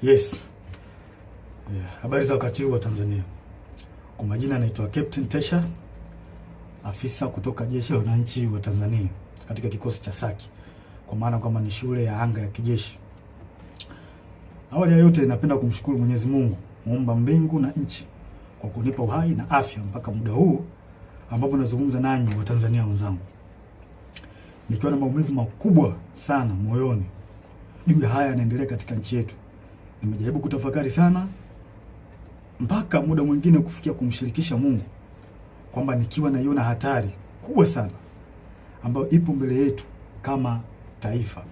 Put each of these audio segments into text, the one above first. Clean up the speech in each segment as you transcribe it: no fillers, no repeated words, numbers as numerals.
Yes. Habari za wakati huu wa Tanzania. Kwa majina naitwa Captain Tesha, afisa kutoka Jeshi la Wananchi wa Tanzania katika kikosi cha Saki, kwa maana kwamba ni shule ya anga ya kijeshi. Awali ya yote napenda kumshukuru Mwenyezi Mungu, muumba mbingu na nchi, kwa kunipa uhai na afya mpaka muda huu ambapo nazungumza nanyi wa Tanzania wenzangu. Nikiwa na maumivu makubwa sana moyoni juu ya haya yanaendelea katika nchi yetu. Nimejaribu kutafakari sana mpaka muda mwingine kufikia kumshirikisha Mungu kwamba nikiwa naiona hatari kubwa sana ambayo ipo mbele yetu kama taifa.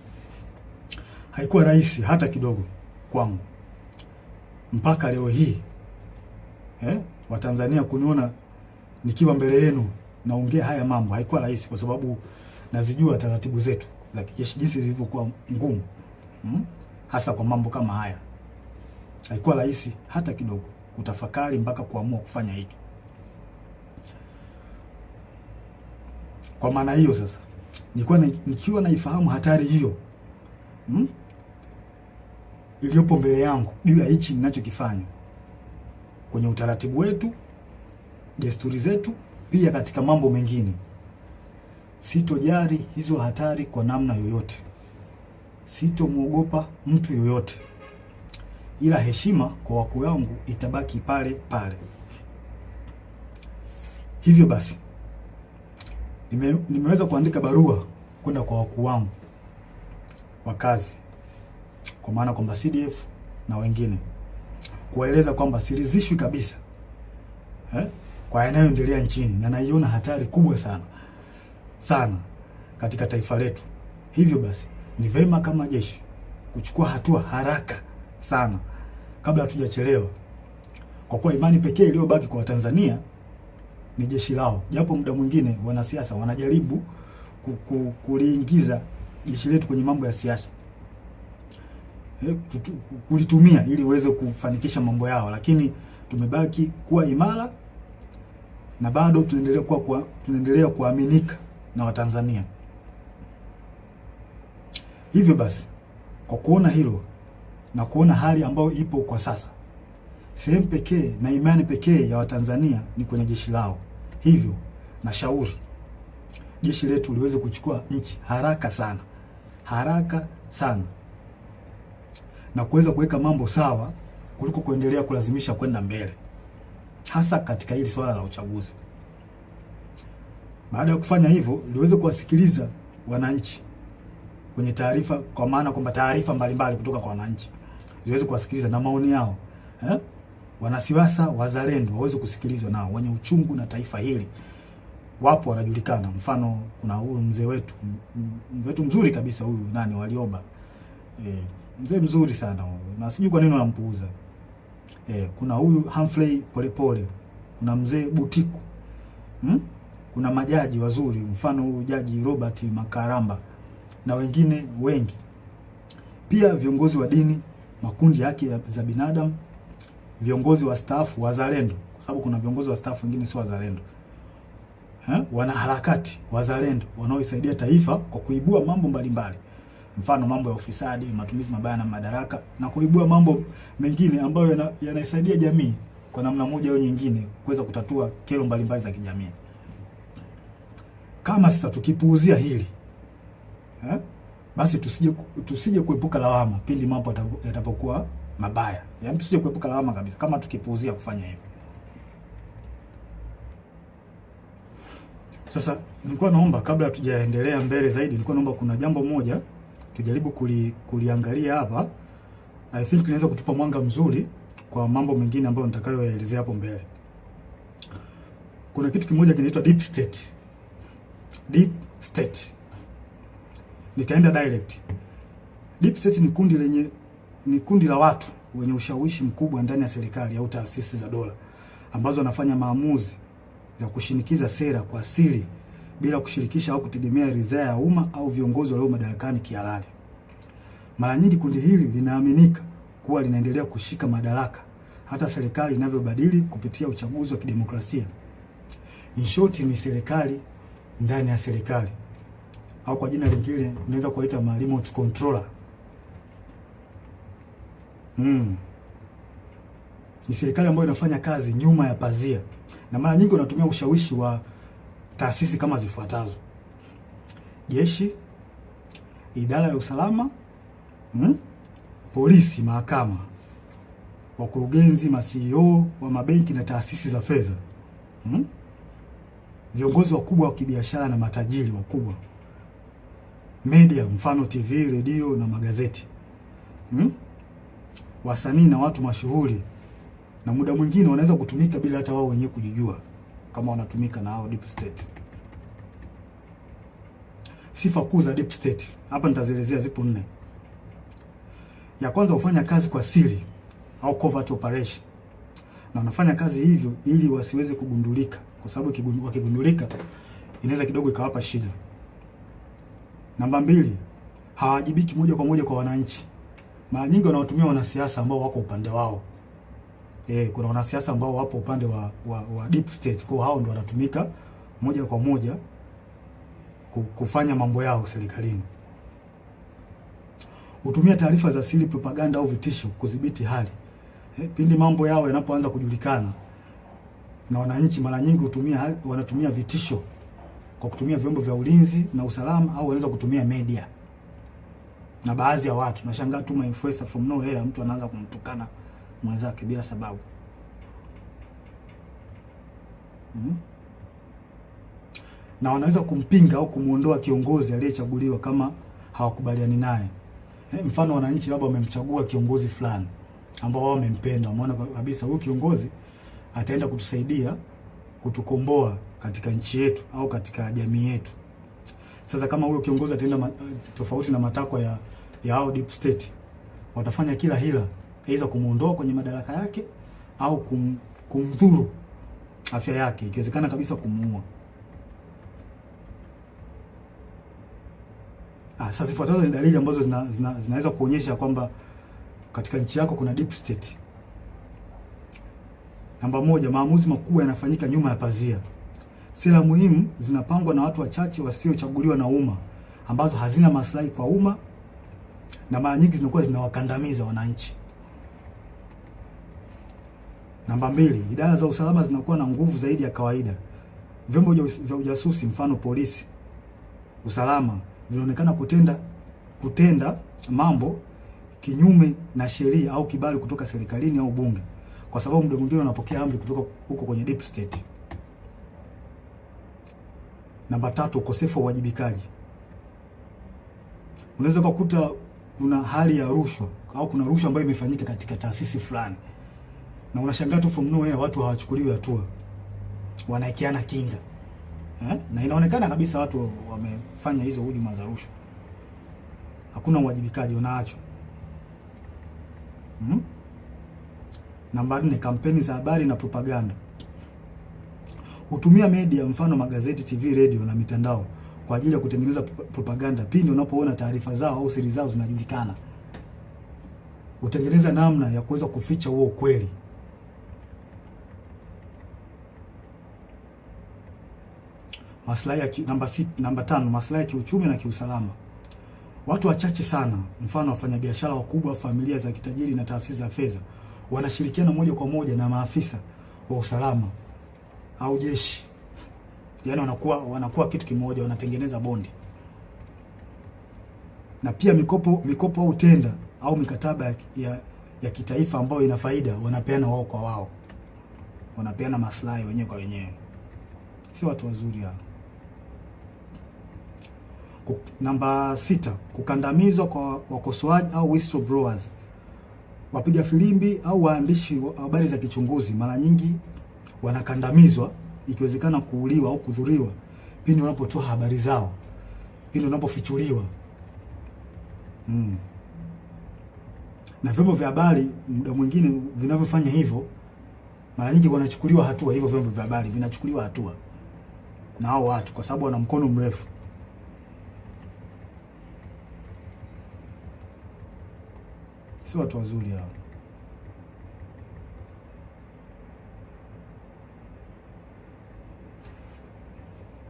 Haikuwa rahisi hata kidogo kwangu mpaka leo hii Watanzania kuniona nikiwa mbele yenu naongea haya mambo. Haikuwa rahisi kwa sababu nazijua taratibu zetu za kijeshi jinsi zilivyokuwa ngumu, hasa kwa mambo kama haya. Haikuwa rahisi hata kidogo kutafakari mpaka kuamua kufanya hiki. Kwa maana hiyo sasa, nikiwa naifahamu hatari hiyo iliyopo mbele yangu juu ya hichi ninachokifanya kwenye utaratibu wetu, desturi zetu, pia katika mambo mengine, sitojali hizo hatari kwa namna yoyote. Sitomwogopa mtu yoyote, ila heshima kwa wakuu wangu itabaki pale pale. Hivyo basi nimeweza kuandika barua kwenda kwa wakuu wangu wa kazi, kwa maana kwamba CDF na wengine, kuwaeleza kwamba siridhishwi kabisa kwa yanayoendelea nchini, na naiona hatari kubwa sana katika taifa letu. Hivyo basi ni vema kama jeshi kuchukua hatua haraka sana kabla hatujachelewa, kwa kuwa imani pekee iliyobaki kwa Watanzania ni jeshi lao. Japo muda mwingine wanasiasa wanajaribu kuliingiza jeshi letu kwenye mambo ya siasa, kulitumia ili uweze kufanikisha mambo yao, lakini tumebaki kuwa imara na bado tunaendelea kuaminika na Watanzania. Hivyo basi, kwa kuona hilo na kuona hali ambayo ipo kwa sasa, sehemu pekee na imani pekee ya Watanzania ni kwenye jeshi lao. Hivyo nashauri jeshi letu liweze kuchukua nchi haraka sana na kuweza kuweka mambo sawa kuliko kuendelea kulazimisha kwenda mbele, hasa katika hili swala la uchaguzi. Baada ya kufanya hivyo, liweze kuwasikiliza wananchi kwenye taarifa, kwa maana kwamba taarifa mbalimbali kutoka kwa wananchi ziweze kuwasikiliza na maoni yao. Wanasiasa wazalendo waweze kusikilizwa, nao wenye uchungu na taifa hili wapo, wanajulikana. Mfano, kuna huyu mzee wetu mzuri kabisa, huyu Warioba, mzee mzuri sana huyu, na sijui kwa nini wanampuuza. Kuna huyu Humphrey Polepole, kuna mzee Butiku, kuna majaji wazuri, mfano huyu Jaji Robert Makaramba na wengine wengi. Pia viongozi wa dini, makundi ya haki za binadamu, viongozi wa staff wazalendo, kwa sababu kuna viongozi wa staff wengine sio wazalendo, wanaharakati wazalendo wanaoisaidia taifa kwa kuibua mambo mbalimbali, mfano mambo ya ufisadi, matumizi mabaya na madaraka, na kuibua mambo mengine ambayo yanaisaidia jamii kwa namna moja au nyingine kuweza kutatua kero mbalimbali za kijamii. Kama sasa tukipuuzia hili, basi tusije kuepuka lawama pindi mambo yatapokuwa mabaya. Yaani tusije kuepuka lawama kabisa kama tukipuuzia kufanya hivyo. Sasa nilikuwa naomba, kabla tujaendelea mbele zaidi, nilikuwa naomba kuna jambo moja tujaribu kuliangalia hapa. I think inaweza kutupa mwanga mzuri kwa mambo mengine ambayo nitakayoelezea hapo mbele. Kuna kitu kimoja kinaitwa deep state. Deep state. Nitaenda direct. Deep state ni kundi la watu wenye ushawishi mkubwa ndani ya serikali au taasisi za dola, ambazo wanafanya maamuzi ya kushinikiza sera kwa siri bila kushirikisha au kutegemea ridhaa ya umma au viongozi walio madarakani kihalali. Mara nyingi kundi hili linaaminika kuwa linaendelea kushika madaraka hata serikali inavyobadili kupitia uchaguzi wa kidemokrasia. In short, ni serikali ndani ya serikali, au kwa jina lingine unaweza kuita remote controller. Ni serikali ambayo inafanya kazi nyuma ya pazia, na mara nyingi wanatumia ushawishi wa taasisi kama zifuatazo: jeshi, idara ya usalama, polisi, mahakama, wakurugenzi, ma-CEO wa mabenki na taasisi za fedha, viongozi wakubwa wa kibiashara na matajiri wakubwa, media, mfano TV, redio na magazeti, wasanii na watu mashuhuri, na muda mwingine wanaweza kutumika bila hata wao wenyewe kujijua kama wanatumika na hao deep state. Sifa kuu za deep state hapa nitazielezea, zipo 4. Ya kwanza, hufanya kazi kwa siri au covert operation, na wanafanya kazi hivyo ili wasiweze kugundulika, kwa sababu wakigundulika inaweza kidogo ikawapa shida. Namba 2, hawajibiki moja kwa moja kwa wananchi. Mara nyingi wanawatumia wanasiasa ambao wako upande wao. Kuna wanasiasa ambao wapo upande wa deep state, kwa hao ndio wanatumika moja kwa moja kufanya mambo yao serikalini. Hutumia taarifa za siri, propaganda au vitisho kudhibiti hali. Pindi mambo yao yanapoanza kujulikana na wananchi, mara nyingi wanatumia vitisho kwa kutumia vyombo vya ulinzi na usalama, au wanaweza kutumia media na baadhi ya watu. Nashangaa tu influencer from nowhere, mtu anaanza kumtukana mwenzake bila sababu. Na wanaweza kumpinga au kumuondoa kiongozi aliyechaguliwa kama hawakubaliani naye. Mfano, wananchi labda wamemchagua kiongozi fulani ambao wao wamempenda, wameona kabisa huyu kiongozi ataenda kutusaidia kutukomboa katika nchi yetu au katika jamii yetu. Sasa kama huyo kiongozi ataenda tofauti na matakwa ya hao deep state, watafanya kila hila aidha kumuondoa kwenye madaraka yake au kumdhuru afya yake, ikiwezekana kabisa kumuua. Sasa zifuatazo ni dalili ambazo zinaweza kuonyesha kwamba katika nchi yako kuna deep state. Namba 1, maamuzi makubwa yanafanyika nyuma ya pazia. Sera muhimu zinapangwa na watu wachache wasiochaguliwa na umma, ambazo hazina maslahi kwa umma na mara nyingi zinakuwa zinawakandamiza wananchi. Namba 2, idara za usalama zinakuwa na nguvu zaidi ya kawaida. Vyombo vya ujasusi, mfano polisi, usalama, vinaonekana kutenda mambo kinyume na sheria au kibali kutoka serikalini au bunge, kwa sababu muda mwingine wanapokea amri kutoka huko kwenye deep state. Namba 3, ukosefu wa uwajibikaji. Unaweza kukuta kuna hali ya rushwa au kuna rushwa ambayo imefanyika katika taasisi fulani, na unashangaa tu from nowhere watu hawachukuliwi hatua, wanaekeana kinga. Na inaonekana kabisa watu wamefanya hizo hujuma za rushwa, hakuna uwajibikaji, unaachwa. Namba 4, kampeni za habari na propaganda. Hutumia media, mfano magazeti, TV, radio na mitandao kwa ajili ya kutengeneza propaganda pindi unapoona taarifa zao au siri zao zinajulikana. Hutengeneza namna ya kuweza kuficha huo ukweli. Namba 5, maslahi ya kiuchumi na kiusalama. Watu wachache sana, mfano wafanyabiashara wakubwa, familia za kitajiri na taasisi za fedha, wanashirikiana moja kwa moja na maafisa wa usalama au jeshi. Yaani wanakuwa kitu kimoja, wanatengeneza bondi. Na pia mikopo au tenda au mikataba ya kitaifa ambayo ina faida, wanapeana wao kwa wao. Wanapeana maslahi wenyewe kwa wenyewe. Si watu wazuri hao. Namba 6, kukandamizwa kwa wakosoaji au whistleblowers. Wapiga filimbi au waandishi wa habari za kichunguzi mara nyingi wanakandamizwa, ikiwezekana kuuliwa au kudhuriwa pindi wanapotoa habari zao, pindi wanapofichuliwa. Na vyombo vya habari muda mwingine vinavyofanya hivyo, mara nyingi wanachukuliwa hatua. Hivyo vyombo vya habari vinachukuliwa hatua na hao watu kwa sababu wana mkono mrefu. Si watu wazuri hao.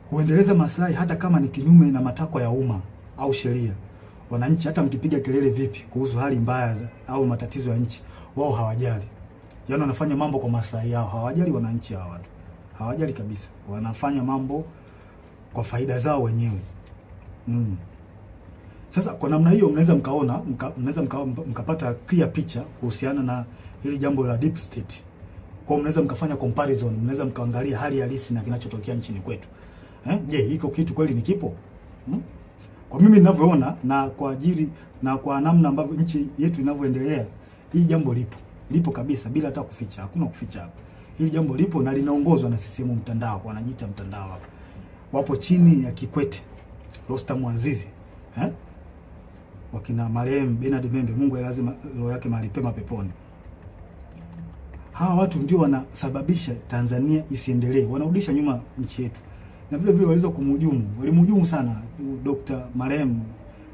Huendeleza maslahi hata kama ni kinyume na matakwa ya umma au sheria. wananchi hata mkipiga kelele vipi kuhusu hali mbaya au matatizo ya nchi, wao hawajali. Yaani wanafanya mambo kwa maslahi yao, hawajali wananchi hawa watu. Hawajali kabisa. Wanafanya mambo kwa faida zao wenyewe. Sasa kwa namna hiyo mnaweza mkapata clear picture kuhusiana na hili jambo la deep state. Kwa mnaweza mkafanya comparison, mnaweza mkaangalia hali halisi na kinachotokea nchini kwetu. Je, hiko kitu kweli ni kipo? Kwa mimi ninavyoona na kwa ajili na kwa namna ambavyo nchi yetu inavyoendelea, hii jambo lipo kabisa bila hata kuficha. Hakuna kuficha hapa. Hili jambo lipo na linaongozwa na CCM mtandao, wanajiita mtandao hapa. Wapo chini ya Kikwete, Rostam Aziz, wakina marehemu Bernard Membe, Mungu lazima roho yake mahali pema peponi. Hawa watu ndio wanasababisha Tanzania isiendelee, wanarudisha nyuma nchi yetu. Na vile vile waliweza walimhujumu sana Dr. marehemu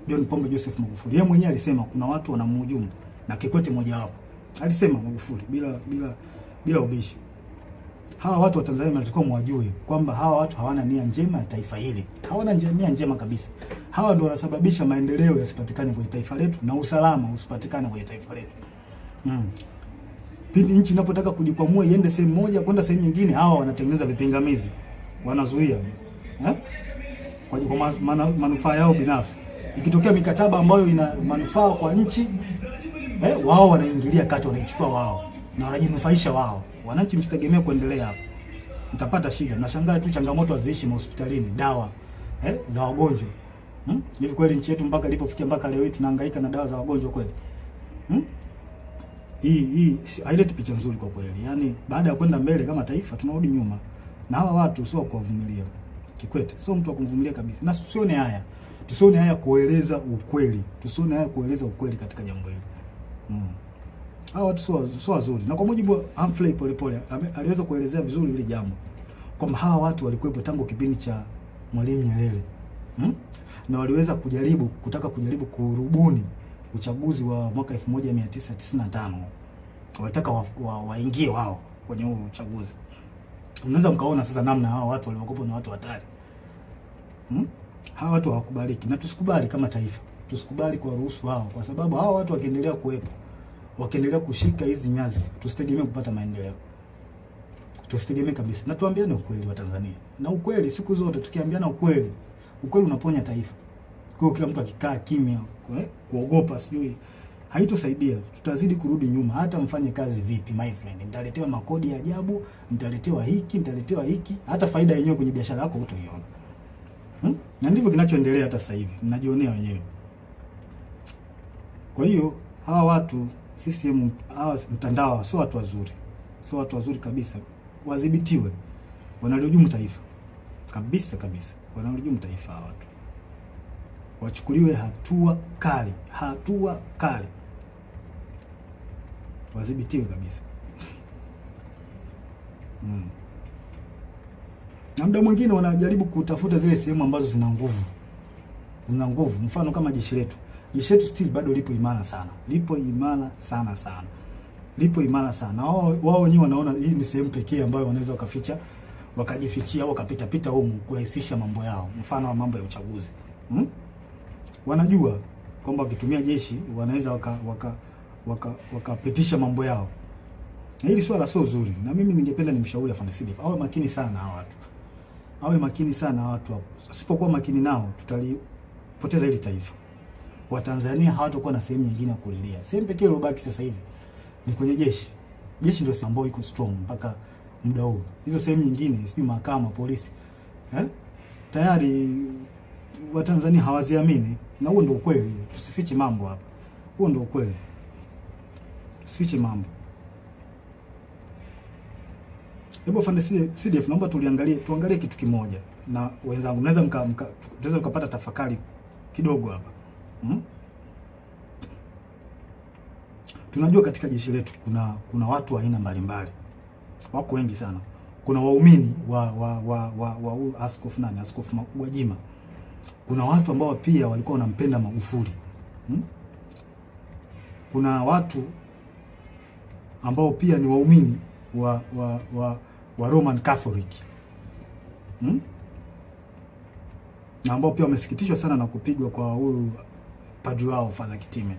John Pombe Joseph Magufuli. Yeye mwenyewe alisema kuna watu wanamhujumu na Kikwete mmoja wapo. Alisema Magufuli bila ubishi. Hawa watu wa Tanzania wanatakiwa mwajue kwamba hawa watu hawana nia njema ya taifa hili. Hawana nia njema kabisa. Hawa ndio wanasababisha maendeleo yasipatikane kwenye taifa letu na usalama usipatikane kwenye taifa letu. Pindi nchi inapotaka kujikwamua iende sehemu moja kwenda sehemu nyingine, hawa wanatengeneza vipingamizi. Wanazuia. Kwa manufaa yao binafsi. Ikitokea mikataba ambayo ina manufaa kwa nchi, wao wanaingilia kati, wanaichukua wao na wanajinufaisha wao. Wananchi msitegemee kuendelea hapo. Mtapata shida. Nashangaa tu changamoto haziishi hospitalini, dawa za wagonjwa. Hivi kweli nchi yetu mpaka ilipofikia mpaka leo hii tunahangaika na dawa za wagonjwa kweli? Hii haileti picha nzuri kwa kweli. Yaani baada ya kwenda mbele kama taifa tunarudi nyuma. Na hawa watu sio kuwavumilia. Kikwete sio mtu wa kumvumilia kabisa. Na tusione haya kueleza ukweli. Tusione haya kueleza ukweli katika jambo hili. Hawa watu sio wazuri. Na kwa mujibu wa Humphrey Polepole aliweza kuelezea vizuri hili jambo. Kwamba hawa watu walikuwepo tangu kipindi cha Mwalimu Nyerere. Na waliweza kutaka kujaribu kurubuni uchaguzi wa mwaka 1995. Walitaka waingie wao kwenye huo uchaguzi. Unaweza mkaona sasa namna hawa watu waliokopa na watu hatari. Hawa watu hawakubaliki na tusikubali kama taifa. Tusikubali kwa ruhusu hao, kwa sababu hawa watu wakiendelea kuwepo, wakiendelea kushika hizi nyazi, tusitegemee kupata maendeleo. Tusitegemee kabisa. Na tuambiane ukweli wa Tanzania. Na ukweli siku zote tukiambiana ukweli unaponya taifa. Kwa kila mtu akikaa kimya, kuogopa sijui haitosaidia. Tutazidi kurudi nyuma. Hata mfanye kazi vipi my friend, mtaletewa makodi ya ajabu, mtaletewa hiki, hata faida yenyewe kwenye biashara yako hutaiona. Na ndivyo kinachoendelea hata sasa hivi. Mnajionea wenyewe. Kwa hiyo hawa watu CCM, hawa mtandao sio watu wazuri. Sio watu wazuri kabisa. Wadhibitiwe. Wanalihujumu taifa. Kabisa. Wanalihujumu taifa hawa watu. Wachukuliwe hatua kali. Wadhibitiwe kabisa. Na muda mwingine wanajaribu kutafuta zile sehemu ambazo zina nguvu. Mfano kama jeshi letu. Jeshi letu still bado lipo imara sana. Lipo imara sana. Wao wenyewe wanaona hii ni sehemu pekee ambayo wanaweza wakajifichia au wakapita huko kurahisisha mambo yao. Mfano wa mambo ya uchaguzi. Wanajua kwamba wakitumia jeshi wanaweza wakapitisha mambo yao. Na hili swala sio zuri. Na mimi ningependa nimshauri afande Sidif awe makini sana hawa watu. Asipokuwa makini nao tutalipoteza hili taifa. Watanzania hawatakuwa na sehemu nyingine ya kulilia. Sehemu pekee iliyobaki sasa hivi ni kwenye jeshi. Jeshi ndio ambayo iko strong mpaka muda huu. Hizo sehemu nyingine, sijui mahakama, polisi, tayari Watanzania hawaziamini, na huo ndio ukweli. Tusifiche mambo hapa. Huo ndio ukweli. Tusifiche mambo. Hebu afande CDF, naomba tuangalie kitu kimoja na wenzangu. Tunaweza mkapata tafakari kidogo hapa. Tunajua katika jeshi letu kuna watu wa aina mbalimbali. Wako wengi sana. Kuna waumini wa Askofu Gwajima. Kuna watu ambao pia walikuwa wanampenda Magufuli. Kuna watu ambao pia ni waumini wa Roman Catholic. Na ambao pia wamesikitishwa sana na kupigwa kwa huyu padri wao Father Kitime.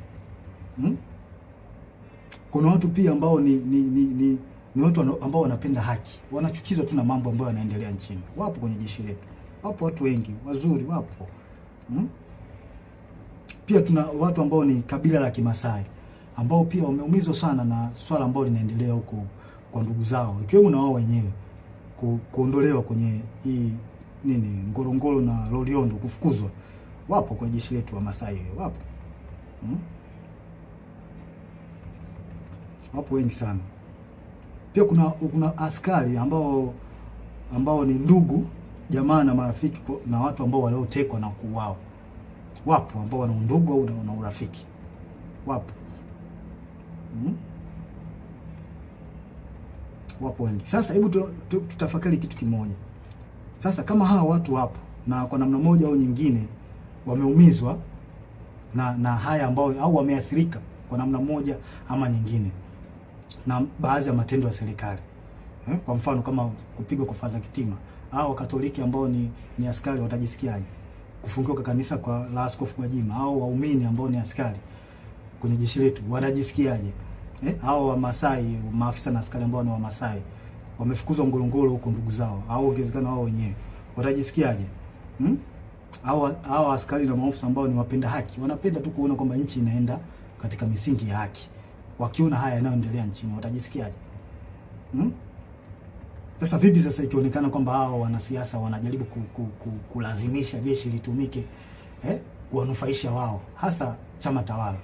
Kuna watu pia ambao ni watu ambao wanapenda haki, wanachukizwa tu na mambo ambayo yanaendelea nchini. Wapo kwenye jeshi letu, wapo watu wengi wazuri, wapo pia tuna watu ambao ni kabila la Kimasai ambao pia wameumizwa sana na swala ambalo linaendelea huko kwa ndugu zao, ikiwemo na wao wenyewe kuondolewa kwenye hii Ngorongoro na Loliondo, kufukuzwa. Wapo kwenye jeshi letu wa Masai, wapo wapo wengi sana. Pia kuna askari ambao ni ndugu jamaa na marafiki na watu ambao waliotekwa na kuuawa. Wapo ambao wana undugu au na urafiki, wapo wapo wengi. Sasa hebu tutafakari kitu kimoja. Sasa kama hawa watu wapo na kwa namna moja au nyingine wameumizwa na haya ambao au wameathirika kwa namna moja ama nyingine na baadhi ya matendo ya serikali, kwa mfano kama kupigwa kwa Father Kitime, au Wakatoliki ambao ni askari watajisikiaje? Kufungiwa kwa kanisa kwa la Askofu Gwajima, au waumini ambao ni askari kwenye jeshi letu wanajisikiaje? Au Wamasai, maafisa na askari ambao ni Wamasai wamefukuzwa Ngorongoro huko ndugu zao, au ongezekana wao wenyewe watajisikiaje? Au askari na maafisa ambao ni wapenda haki, wanapenda tu kuona kwamba nchi inaenda katika misingi ya haki, wakiona haya yanayoendelea nchini watajisikiaje? Sasa vipi sasa ikionekana kwamba hao wanasiasa wanajaribu kulazimisha jeshi litumike kuwanufaisha wao, hasa chama tawala?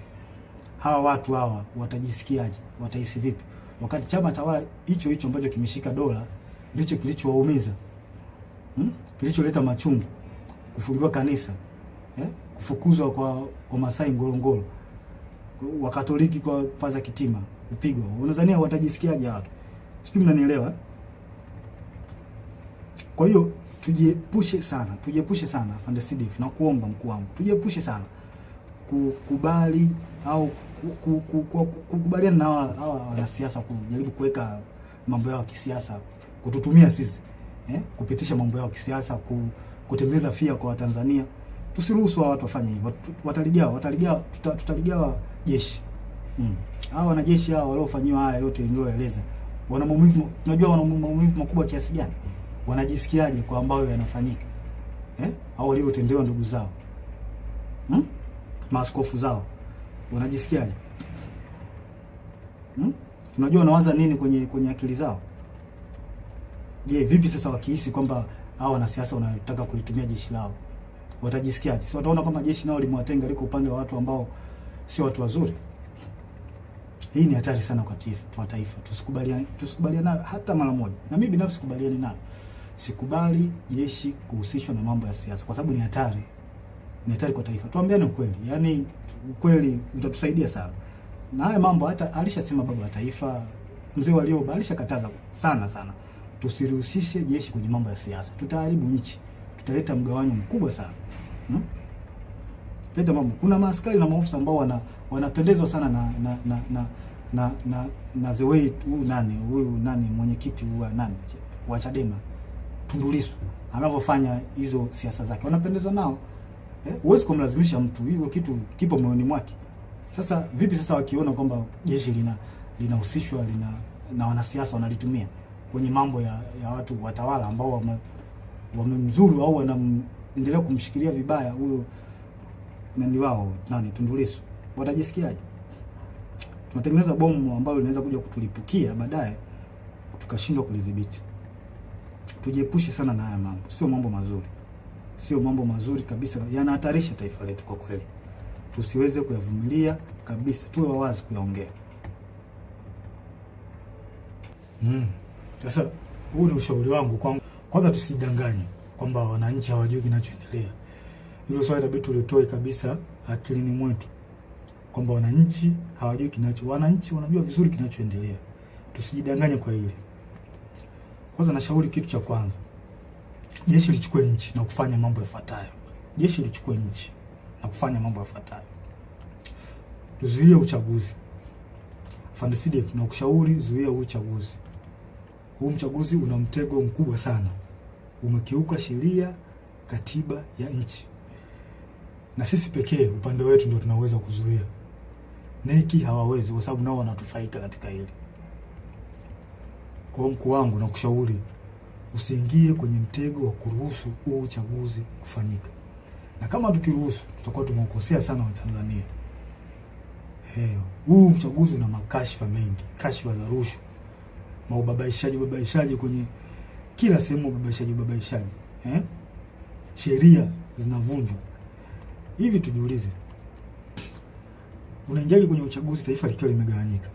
Hawa watu hawa watajisikiaje? Watahisi vipi wakati chama tawala hicho ambacho kimeshika dola ndicho kilichowaumiza, kilicholeta machungu, kufungiwa kanisa, kufukuzwa kwa Wamasai Ngorongoro, Wakatoliki kwa Father Kitime kupigwa? Unadhania watajisikiaje watu? Sijui mnanielewa. Kwa hiyo tujiepushe sana Afande CDF, na kuomba mkuu wangu, tujiepushe sana kukubali au kukubaliana na hawa wanasiasa kujaribu kuweka mambo yao ya kisiasa, kututumia sisi kupitisha mambo yao ya kisiasa, kutengeneza fia kwa Watanzania. Tusiruhusu watu wafanye hivyo. Tutaligawa jeshi. Hao wanajeshi hao waliofanyiwa haya yote nilioeleza, wana maumivu. Tunajua wana maumivu makubwa kiasi gani? Wanajisikiaje kwa ambayo yanafanyika au waliotendewa ndugu zao, maaskofu zao, wanajisikiaje? Unajua wanawaza nini kwenye akili zao? Je, vipi sasa wakihisi kwamba hao wanasiasa wanataka kulitumia jeshi lao, watajisikiaje? Si wataona kama jeshi nao limewatenga, liko upande wa watu ambao sio watu wazuri? Hii ni hatari sana kwa taifa. Tusikubaliane hata mara moja, na mimi binafsi sikubaliani nayo. Sikubali jeshi kuhusishwa na mambo ya siasa, kwa sababu ni hatari kwa taifa. Tuambiane ukweli, yaani ukweli utatusaidia sana. Na haya mambo hata alishasema baba wa taifa Mzee Warioba, alishakataza sana, tusirihusishe jeshi kwenye mambo ya siasa. Tutaharibu nchi, tutaleta mgawanyo mkubwa sana. Leta mambo. Kuna maaskari na maofisa ambao wanapendezwa sana na the way huyu mwenyekiti wa Chadema Tundu Lissu anavyofanya hizo siasa zake, wanapendezwa nao. Huwezi kumlazimisha mtu, hivyo kitu kipo moyoni mwake. Sasa vipi sasa wakiona kwamba jeshi linahusishwa na wanasiasa wanalitumia kwenye mambo ya watu watawala ambao wamemzuru au wanaendelea kumshikilia vibaya huyo wao Tundu Lissu, watajisikiaje? Tunatengeneza bomu ambalo linaweza kuja kutulipukia baadaye tukashindwa kulidhibiti. Tujiepushe sana na haya mambo, sio mambo mazuri kabisa, yanahatarisha taifa letu kwa kweli. Tusiweze kuyavumilia kabisa, tuwe wawazi kuyaongea. Sasa huu ni ushauri wangu kwanza, tusidanganye kwamba wananchi hawajui kinachoendelea. Hilo swali inabidi tulitoe kabisa akilini mwetu kwamba wananchi hawajui wananchi wanajua vizuri kinachoendelea. Tusijidanganye kwa hili. Kwanza nashauri kitu cha kwanza, jeshi lichukue nchi na kufanya mambo yafuatayo. Tuzuie uchaguzi. Afande CDF na kushauri, zuia uchaguzi. Huu mchaguzi una mtego mkubwa sana. Umekiuka sheria, katiba ya nchi. na sisi pekee upande wetu ndio tunaweza kuzuia. NEC hawawezi, kwa sababu nao wanatufaika katika hili. Kwa mkuu wangu na kushauri usiingie kwenye mtego wa kuruhusu huu uchaguzi kufanyika, na kama tukiruhusu tutakuwa tumekosea sana Watanzania. Huu uchaguzi una makashfa mengi, kashfa za rushwa, ubabaishaji kwenye kila sehemu, ubabaishaji. Sheria zinavunjwa. Hivi tujiulize, unaingiaje kwenye uchaguzi taifa likiwa limegawanyika?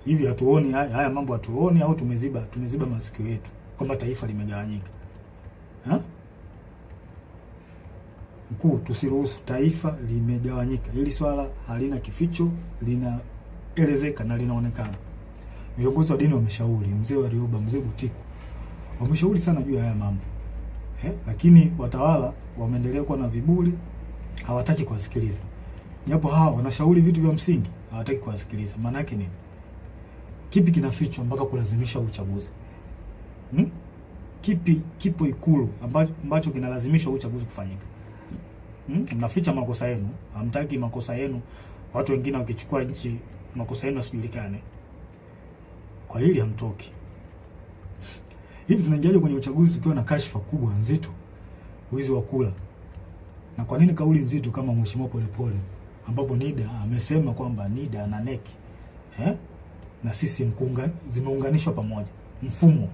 Hivi hatuoni haya mambo, hatuoni au tumeziba masikio yetu kwamba taifa limegawanyika? Mkuu, tusiruhusu taifa limegawanyika. Hili swala halina kificho, linaelezeka na linaonekana. Viongozi wa dini wameshauri, mzee Warioba, mzee Butiku wameshauri sana juu ya haya mambo. Lakini watawala wameendelea kuwa na viburi, hawataki kuwasikiliza. Japo hawa wanashauri vitu vya msingi, hawataki kuwasikiliza. Maana yake nini? Kipi kinafichwa mpaka kulazimisha uchaguzi? Kipo Ikulu ambacho kinalazimisha uchaguzi kufanyika? Mnaficha makosa yenu, hamtaki makosa yenu watu wengine wakichukua nchi makosa yenu yasijulikane. Kwa hili hamtoki. Hivi tunaingiaje kwenye uchaguzi tukiwa na kashfa kubwa nzito, wizi wa kula? Na kwa nini kauli nzito kama Mheshimiwa Polepole, ambapo NIDA amesema kwamba NIDA na NEC na sisi zimeunganishwa pamoja mfumo?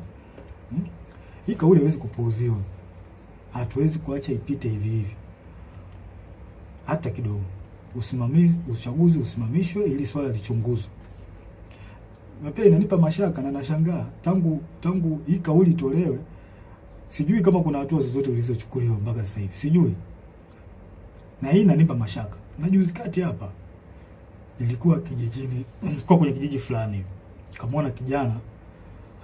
Hii kauli haiwezi kupuuziwa. Hatuwezi kuacha ipite hivi hivi hata kidogo. Uchaguzi usimamishwe ili swala lichunguzwe. Na pia inanipa mashaka na nashangaa tangu hii kauli itolewe, sijui kama kuna hatua zozote zilizochukuliwa mpaka sasa hivi, sijui. Na hii inanipa mashaka. Na juzi kati hapa nilikuwa kijijini, kwa kwenye kijiji fulani, kamwona kijana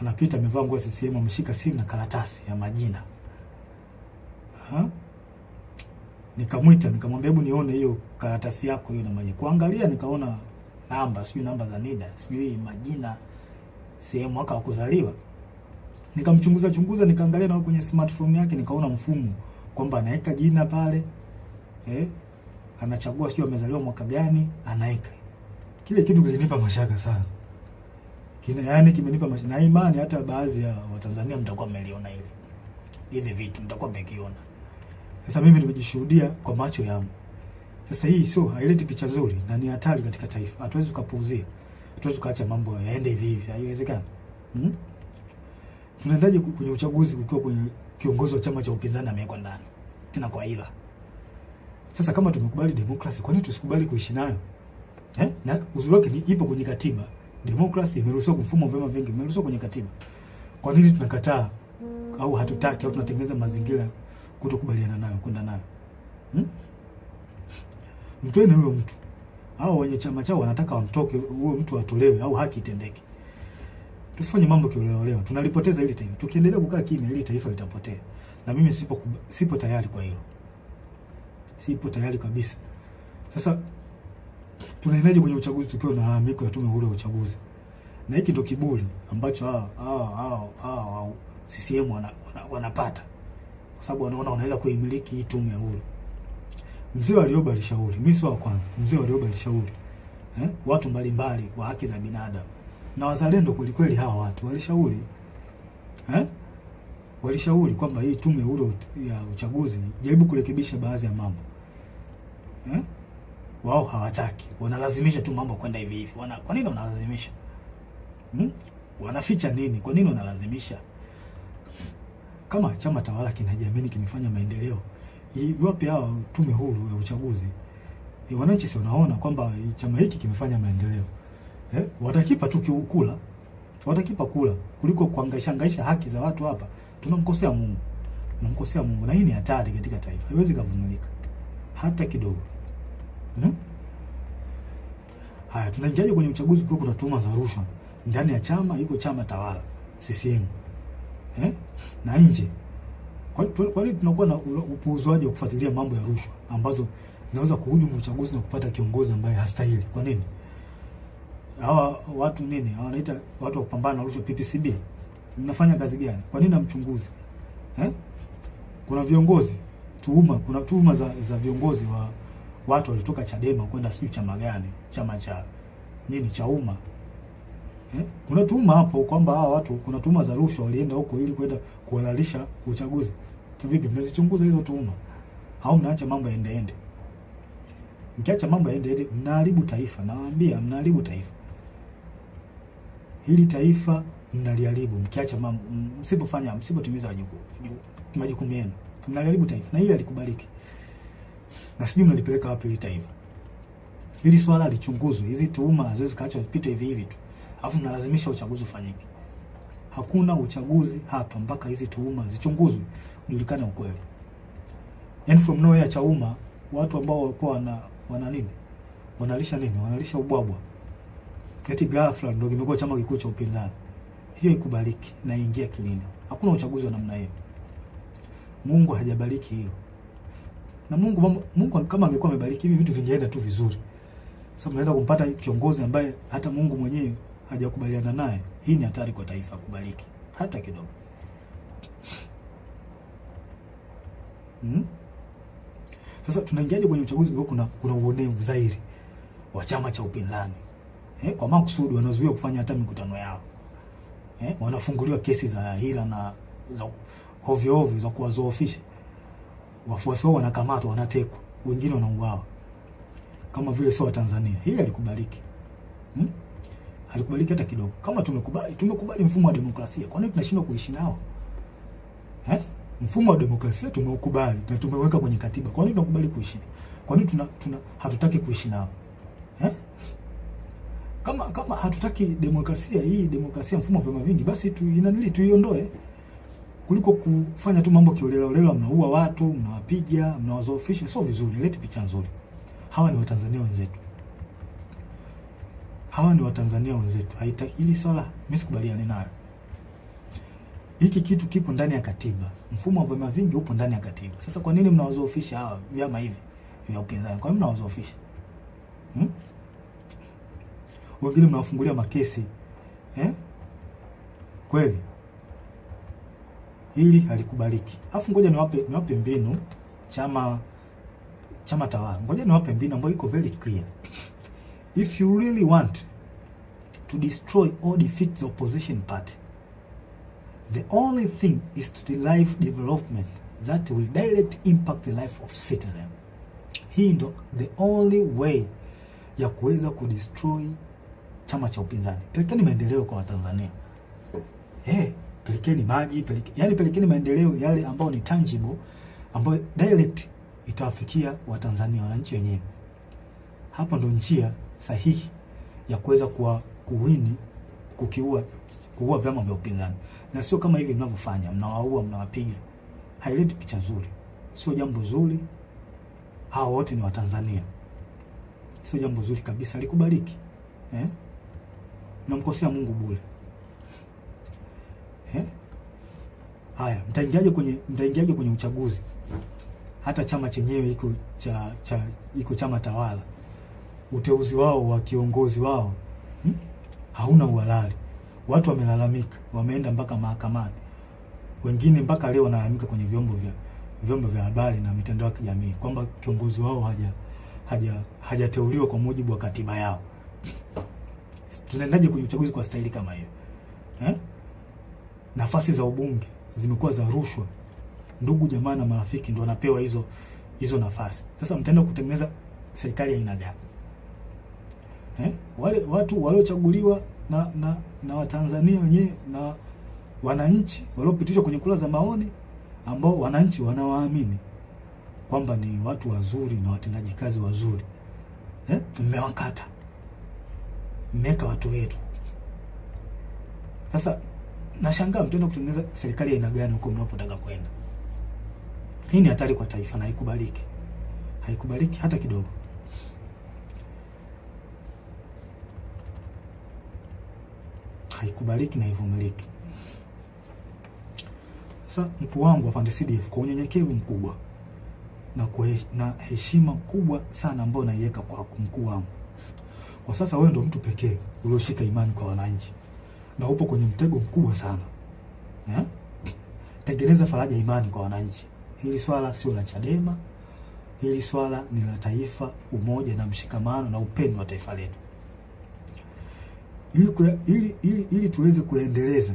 anapita amevaa nguo ya CCM, ameshika simu na karatasi ya majina. Nikamwita, nikamwambia hebu nione hiyo karatasi yako hiyo na majina. Kuangalia nikaona namba, sijui namba za NIDA, sijui majina, sehemu, mwaka wa kuzaliwa. Nikamchunguza, nikaangalia na kwenye smartphone yake nikaona mfumo kwamba anaweka jina pale, anachagua sijui amezaliwa mwaka gani, anaweka. Kile kitu kilinipa mashaka sana. Yaani kimenipa mashaka. Na imani hata baadhi ya Watanzania mtakuwa mmeliona hili. Hivi vitu mtakuwa mmekiona. Sasa mimi nimejishuhudia kwa macho yangu. Sasa hii sio, haileti picha nzuri na ni hatari katika taifa. Hatuwezi kupuuzia. Hatuwezi kuacha mambo yaende hivi hivi. Haiwezekani. Tunaendaje kwenye uchaguzi ukiwa kwenye kiongozi wa chama cha upinzani amewekwa ndani? Tena kwa ila. Sasa kama tumekubali demokrasi, kwa nini tusikubali kuishi nayo? Na uzuri wake ni ipo kwenye katiba. Demokrasi imeruhusiwa, mfumo wa vyama vingi imeruhusiwa kwenye katiba. Kwa nini tunakataa au hatutaki au tunatengeneza mazingira kutokubaliana nayo, kwenda nayo? Mtoeni huyo mtu. Hao wenye chama chao wanataka wamtoke, huyo mtu atolewe au haki itendeke. Tusifanye mambo kioleo. Tunalipoteza hili taifa. Tukiendelea kukaa kimya hili taifa litapotea. Na mimi sipo tayari kwa hilo. Sipo tayari kabisa. Sasa tunaendaje kwenye uchaguzi tukiwa na malalamiko ya tume huru ya uchaguzi? Na hiki ndio kiburi ambacho CCM wanapata. Kwa sababu wanaona wanaweza kuimiliki hii tume huru. Mzee Warioba alishauri, mimi sio wa kwanza. Mzee Warioba alishauri watu mbalimbali wa haki za binadamu na wazalendo kweli hawa watu walishauri walishauri kwamba hii tume huru ya uchaguzi jaribu kurekebisha baadhi ya mambo. Wao hawataki, wanalazimisha tu mambo kwenda hivi hivi. Kwa nini wanalazimisha? Wanaficha nini? Kwa nini wanalazimisha? Kama chama tawala kinajiamini kimefanya maendeleo, wapi hawa tume huru ya uchaguzi? Wananchi si wanaona kwamba chama hiki kimefanya maendeleo? Watakipa tu kula. Watakipa kula kuliko kuangaisha haki za watu hapa. Tunamkosea Mungu. Tunamkosea Mungu, na hii ni hatari katika taifa. Haiwezi kuvumilika hata kidogo. Haya, tunaingiaje kwenye uchaguzi kwa kuna tuhuma za rushwa ndani ya chama, iko chama tawala CCM na nje? Kwa nini tunakuwa na upuuzwaji wa kufuatilia mambo ya rushwa ambazo zinaweza kuhujumu uchaguzi na kupata kiongozi ambaye hastahili? Kwa nini? Hawa watu nini? Wanaita watu wa kupambana na rushwa, PPCB. Mnafanya kazi gani? Kwa nini hamchunguzi? Kuna viongozi kuna tuhuma za viongozi wa watu walitoka Chadema kwenda sijui chama gani, chama cha nini cha umma. Kuna tuhuma hapo kwamba hawa watu, kuna tuhuma za rushwa, walienda huko ili kwenda kuhalalisha uchaguzi. Vipi, mmezichunguza hizo tuhuma au mnaacha mambo yaende? Mkiacha mambo yaende, mnaharibu taifa. Nawaambia, mnaharibu taifa. Hili taifa mnaliharibu mkiacha mambo, msipotimiza majukumu yenu. Mnaliharibu taifa na hili alikubaliki. Na sijui mnalipeleka wapi hili taifa. Hili swala lichunguzwe. Hizi tuhuma haziwezi kaachwa zipite hivi hivi tu. Alafu mnalazimisha uchaguzi ufanyike. Hakuna uchaguzi hapa mpaka hizi tuhuma zichunguzwe, ujulikane ukweli. Yaani from nowhere Chauma, watu ambao walikuwa wana nini? Wanalisha nini? Wanalisha ubwabwa. Eti ghafla ndio kimekuwa chama kikuu cha upinzani. Hiyo ikubaliki na ingia kilini. Hakuna uchaguzi wa namna hiyo. Mungu hajabariki hilo. Na Mungu kama angekuwa amebariki hivi vitu vingeenda tu vizuri. Sasa mnaenda kumpata kiongozi ambaye hata Mungu mwenyewe hajakubaliana naye. Hii ni hatari kwa taifa kubariki hata kidogo. Sasa tunaingiaje kwenye uchaguzi kwa kuna uonevu zaidi wa chama cha upinzani? Kwa makusudi wanazuia kufanya hata mikutano yao. Wanafunguliwa kesi za hila na za ovyo za kuwazoofisha. Wafuasi wao wanakamatwa, wanatekwa, wengine wanauawa. Kama vile sio wa Tanzania. Hili halikubaliki. Halikubaliki hata kidogo. Kama tumekubali mfumo wa demokrasia, kwa nini tunashindwa kuishi nao? Mfumo wa demokrasia tumeukubali na tumeweka kwenye katiba. Kwa nini tunakubali kuishi? Kwa nini hatutaki kuishi nao? Kama hatutaki demokrasia hii, demokrasia mfumo wa vyama vingi, basi tuiondoe. Kuliko kufanya tu mambo kiolela, mnaua watu, mnawapiga, mnawazoofisha, sio vizuri, leti picha nzuri. Hawa ni Watanzania wenzetu. Haitaki hili swala, mimi sikubaliani nayo. Hiki kitu kipo ndani ya katiba. Mfumo wa vyama vingi upo ndani ya katiba. Sasa kwa nini mnawazoofisha hawa vyama hivi vya upinzani? Kwa nini mnawazoofisha? Wengine mnawafungulia makesi. Kweli hili halikubaliki. Alafu ngoja niwape mbinu chama tawala. Ngoja niwape mbinu ambayo iko very clear. If you really want to destroy or defeat the opposition party, the only thing is to derive development that will direct impact the life of citizen. Hii ndo the only way ya kuweza kudestroy chama cha upinzani. Pelekeni maendeleo kwa Watanzania. Pelekeni maji, pelekeni maendeleo yale ambayo ni tangible, ambayo direct itawafikia Watanzania, wananchi wenyewe. Hapo ndo njia sahihi ya kuweza kuua vyama vya upinzani. Na sio kama hivi mnavyofanya, mnawaua, mnawapiga. Haileti picha nzuri. Sio jambo zuri. Hao wote ni Watanzania. Sio jambo zuri kabisa, likubaliki. Mnamkosea Mungu bure. Haya, mtaingiaje kwenye uchaguzi? Hata chama chenyewe iko chama tawala. Uteuzi wao wa kiongozi wao hauna uhalali. Watu wamelalamika, wameenda mpaka mahakamani. Wengine mpaka leo wanalalamika kwenye vyombo vya habari na mitandao ya kijamii kwamba kiongozi wao hajateuliwa kwa mujibu wa katiba yao. Tunaendaje kwenye uchaguzi kwa staili kama hiyo? Nafasi za ubunge zimekuwa za rushwa. Ndugu jamaa na marafiki ndio wanapewa hizo nafasi. Sasa mtaenda kutengeneza serikali ya aina gani? Wale watu waliochaguliwa na Watanzania wenyewe na wananchi waliopitishwa kwenye kura za maoni, ambao wananchi wanawaamini kwamba ni watu wazuri na watendaji kazi wazuri, mmewakata, mmeka watu wetu. Sasa nashangaa mtaenda kutengeneza serikali ya aina gani huko mnapotaka kwenda? Hii ni hatari kwa taifa na haikubaliki. Haikubaliki hata kidogo. Haikubaliki na ivumiliki. Sasa mkuu wangu wa Afande CDF, kwa unyenyekevu mkubwa na heshima kubwa sana ambayo naiweka kwa mkuu wangu, kwa sasa wewe ndio mtu pekee ulioshika imani kwa wananchi na upo kwenye mtego mkubwa sana. Tengeneza faraja imani kwa wananchi. Hili swala sio la Chadema, hili swala ni la taifa, umoja na mshikamano na upendo wa taifa letu. Ili tuweze kuendeleza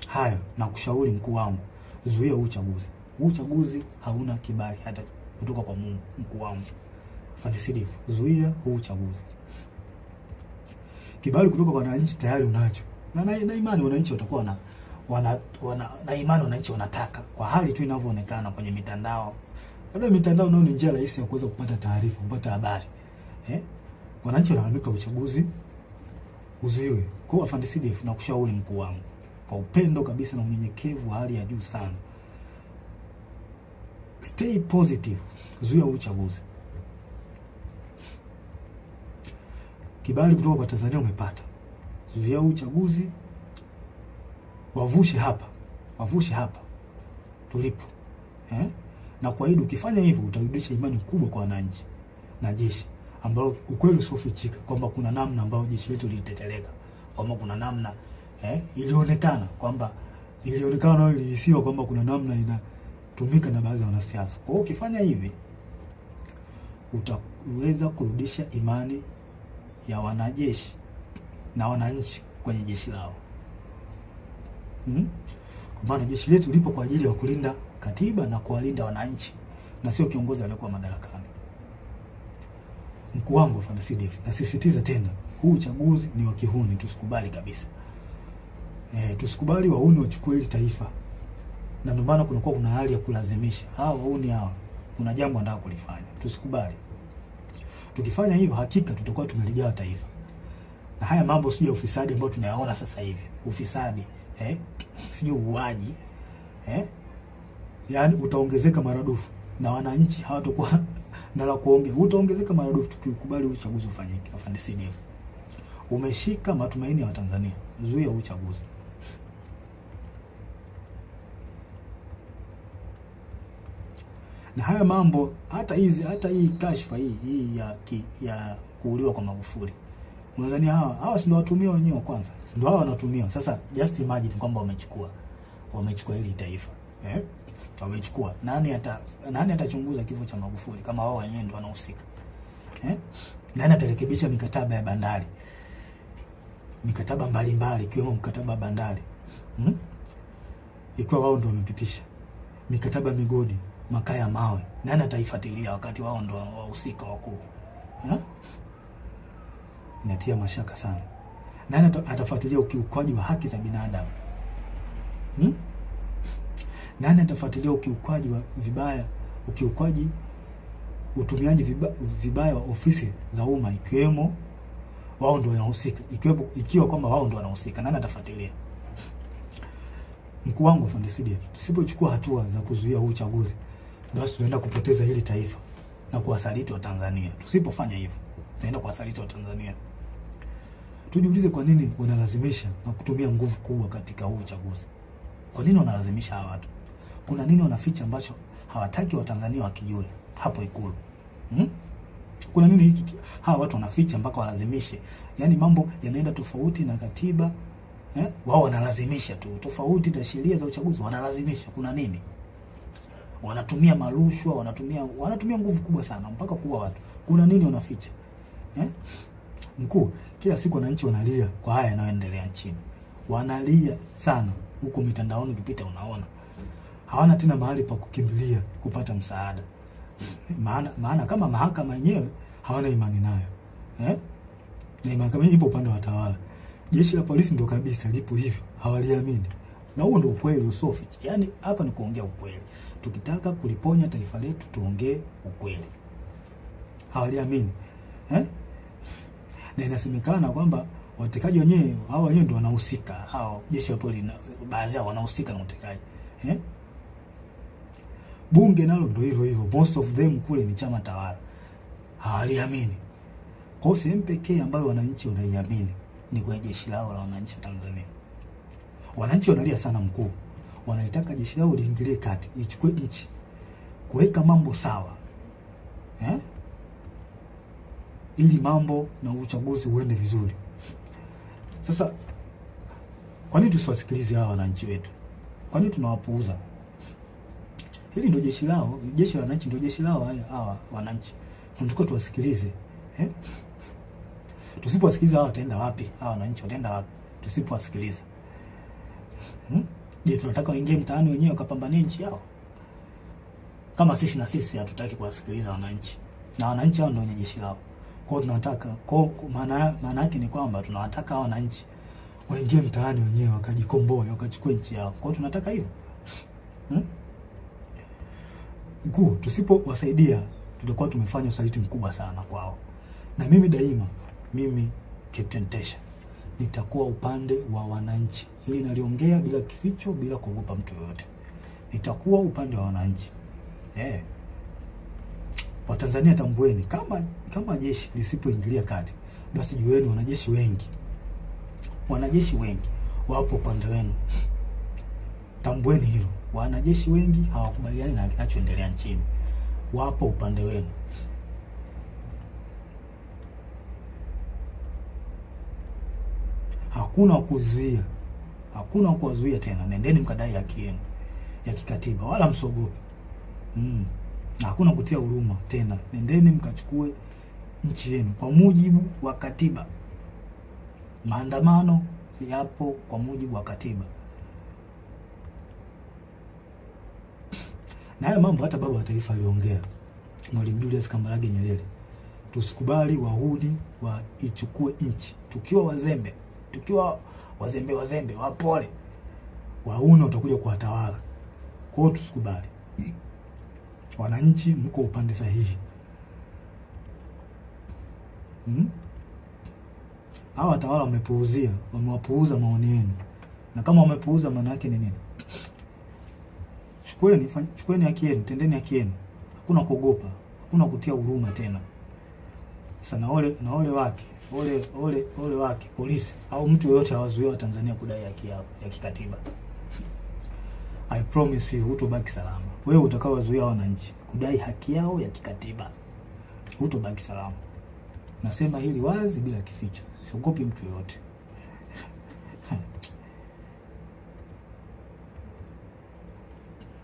haya, na kushauri mkuu wangu, zuia uchaguzi. Uchaguzi hauna kibali hata kutoka kwa Mungu. Mkuu wangu Afande Sidifu, zuia uchaguzi. Kibali kutoka kwa wananchi tayari unacho, na imani wananchi watakuwa na imani wananchi wanataka, kwa hali tu inavyoonekana kwenye mitandao. Labda mitandao nao ni njia rahisi ya kuweza kupata taarifa, kupata habari. Wananchi wanalalamika uchaguzi uzuiwe. Kwa Afande Sidifu, na kushauri mkuu wangu kwa upendo kabisa na unyenyekevu wa hali ya juu sana, stay positive, zuia uchaguzi. Kibali kutoka kwa Tanzania umepata, zuia uchaguzi, wavushe hapa tulipo, na kuahidi ukifanya hivyo utarudisha imani kubwa kwa wananchi na jeshi, ambao ukweli usiofichika kwamba kuna namna ambayo jeshi letu liliteteleka, kwamba kuna namna ilionekana na ilihisiwa kwamba kuna namna inatumika na baadhi ya wanasiasa. Kwa hiyo ukifanya hivi utaweza kurudisha imani ya wanajeshi na wananchi kwenye jeshi lao. Kwa maana jeshi letu lipo kwa ajili ya kulinda katiba na kuwalinda wananchi, na sio kiongozi aliyekuwa madarakani. Mkuu wangu Afande Sidifu, nasisitiza tena, huu uchaguzi ni wa kihuni, tusikubali kabisa. Tusikubali wauni wachukue hili taifa, na ndio maana kuna hali ya kulazimisha hawa wauni hawa, kuna jambo wanataka kulifanya, tusikubali. Tukifanya hivyo, hakika tutakuwa tumeligawa taifa. Na haya mambo sio ya ufisadi ambao tunayaona sasa hivi, ufisadi sio uaji, yani utaongezeka maradufu, na wananchi hawatakuwa na la kuongea, utaongezeka maradufu tukikubali uchaguzi ufanyike. Afande Sidifu, umeshika matumaini ya Watanzania, zuia uchaguzi. Na haya mambo, hata hii kashfa hii ya kuuliwa kwa Magufuli, Tanzania hawa si ndio watumia wenyewe kwanza, si ndio hawa wanatumia sasa. Just imagine kwamba wamechukua hili taifa, wamechukua. Nani atachunguza kifo cha Magufuli kama wao wenyewe ndio wanahusika? Nani atarekebisha mikataba ya bandari, mikataba mbalimbali ikiwemo mkataba wa bandari, ikiwa wao ndio wamepitisha mikataba migodi, makaa ya mawe? Nani ataifuatilia wakati wao ndio wahusika wakuu? Inatia mashaka sana. Nani atafuatilia ukiukwaji wa haki za binadamu? Nani atafuatilia ukiukwaji wa utumiaji vibaya wa ofisi za umma, ikiwemo wao ndio wanahusika, ikiwa kwamba wao ndio wanahusika? Nani atafuatilia? Mkuu wangu Afande Sidifu, tusipochukua hatua za kuzuia huu uchaguzi, basi tunaenda kupoteza hili taifa na kuwasaliti wa Tanzania. Tusipofanya hivyo, tunaenda kuwasaliti wa Tanzania. Tujiulize, kwa nini wanalazimisha na kutumia nguvu kubwa katika huu uchaguzi? Kwa nini wanalazimisha hawa watu? Kuna nini wanaficha ambacho hawataki Watanzania wakijue hapo Ikulu? Kuna nini hiki hawa watu wanaficha mpaka walazimishe? Yaani mambo yanaenda tofauti na katiba, wao wanalazimisha tu, tofauti na sheria za uchaguzi wanalazimisha. Kuna nini? Wanatumia marushwa, wanatumia nguvu kubwa sana mpaka kuua watu. Kuna nini wanaficha? Mkuu, kila siku wananchi wanalia kwa haya yanayoendelea nchini. Wanalia sana, huko mitandaoni ukipita unaona. Hawana tena mahali pa kukimbilia kupata msaada. Maana kama mahakama yenyewe hawana imani nayo. Na mahakama ipo upande wa watawala. Jeshi la polisi ndio kabisa lipo hivyo, hawaliamini. Na huo ndio ukweli usofichi. Yaani hapa ni kuongea ukweli. Tukitaka kuliponya taifa letu tuongee ukweli. Hawaliamini. Na inasemekana kwamba watekaji wenyewe hao wenyewe ndio wanahusika. Hao jeshi la polisi baadhi yao wanahusika na utekaji. Bunge nalo ndio hivyo. Most of them kule ni chama tawala. Hawaliamini. Kwa hiyo sehemu pekee ambayo wananchi wanaiamini ni kwa jeshi lao la wananchi wa Tanzania. Wananchi wanalia sana mkuu. Wanalitaka jeshi lao liingilie kati, lichukue nchi, kuweka mambo sawa. Ili mambo na uchaguzi uende vizuri. Sasa kwa nini tusiwasikilize hawa wananchi wetu? Kwa nini tunawapuuza? Hili ndio jeshi lao, jeshi la wananchi ndio jeshi lao hawa wananchi. Tunatakiwa tuwasikilize. Tusipowasikiliza hao wataenda wapi? Hawa wananchi wataenda wapi tusipowasikiliza? Je, tunataka waingie mtaani wenyewe wakapambanie nchi yao? Kama sisi na sisi hatutaki kuwasikiliza wananchi. Na wananchi hao ndio wenye jeshi lao. Kwa hiyo tunataka maana yake ni kwamba tunawataka hao wananchi waingie mtaani wenyewe wakajikomboe, wakachukue nchi yao. Kwa hiyo tunataka hivyo. Mkuu, tusipowasaidia tutakuwa tumefanya usaliti mkubwa sana kwao. Na mimi daima, mimi Captain Tesha nitakuwa upande wa wananchi. Hili naliongea bila kificho, bila kuogopa mtu yoyote. Nitakuwa upande wa wananchi. Watanzania tambueni, kama jeshi lisipoingilia kati, basi jueni wanajeshi wengi wapo upande wenu. Tambueni hilo. Wanajeshi wengi hawakubaliani na kinachoendelea nchini. Wapo upande wenu. Hakuna kuzuia tena. Nendeni mkadai haki yenu ya kikatiba, wala msogope. Na hakuna kutia huruma tena. Nendeni mkachukue nchi yenu kwa mujibu wa katiba. Maandamano yapo kwa mujibu wa katiba. Na haya mambo hata baba wa taifa aliongea, Mwalimu Julius Kambarage Nyerere. Tusikubali wahuni waichukue nchi. Tukiwa wazembe wapole, wahuni watakuja kuwatawala. Kwa hiyo tusikubali. Wananchi mko upande sahihi. Hawa watawala wamewapuuza maoni yenu. Na kama wamepuuza, maana yake ni nini? Chukueni haki yenu, tendeni haki yenu. Hakuna kuogopa, hakuna kutia huruma tena. Sasa na ole wake polisi au mtu yoyote hawazuia wa Tanzania kudai haki yao ya kikatiba. I promise you hutobaki salama. Wewe utakaowazuia wananchi kudai haki yao ya kikatiba, hutobaki salama. Nasema hili wazi bila kificho. Siogopi mtu yoyote.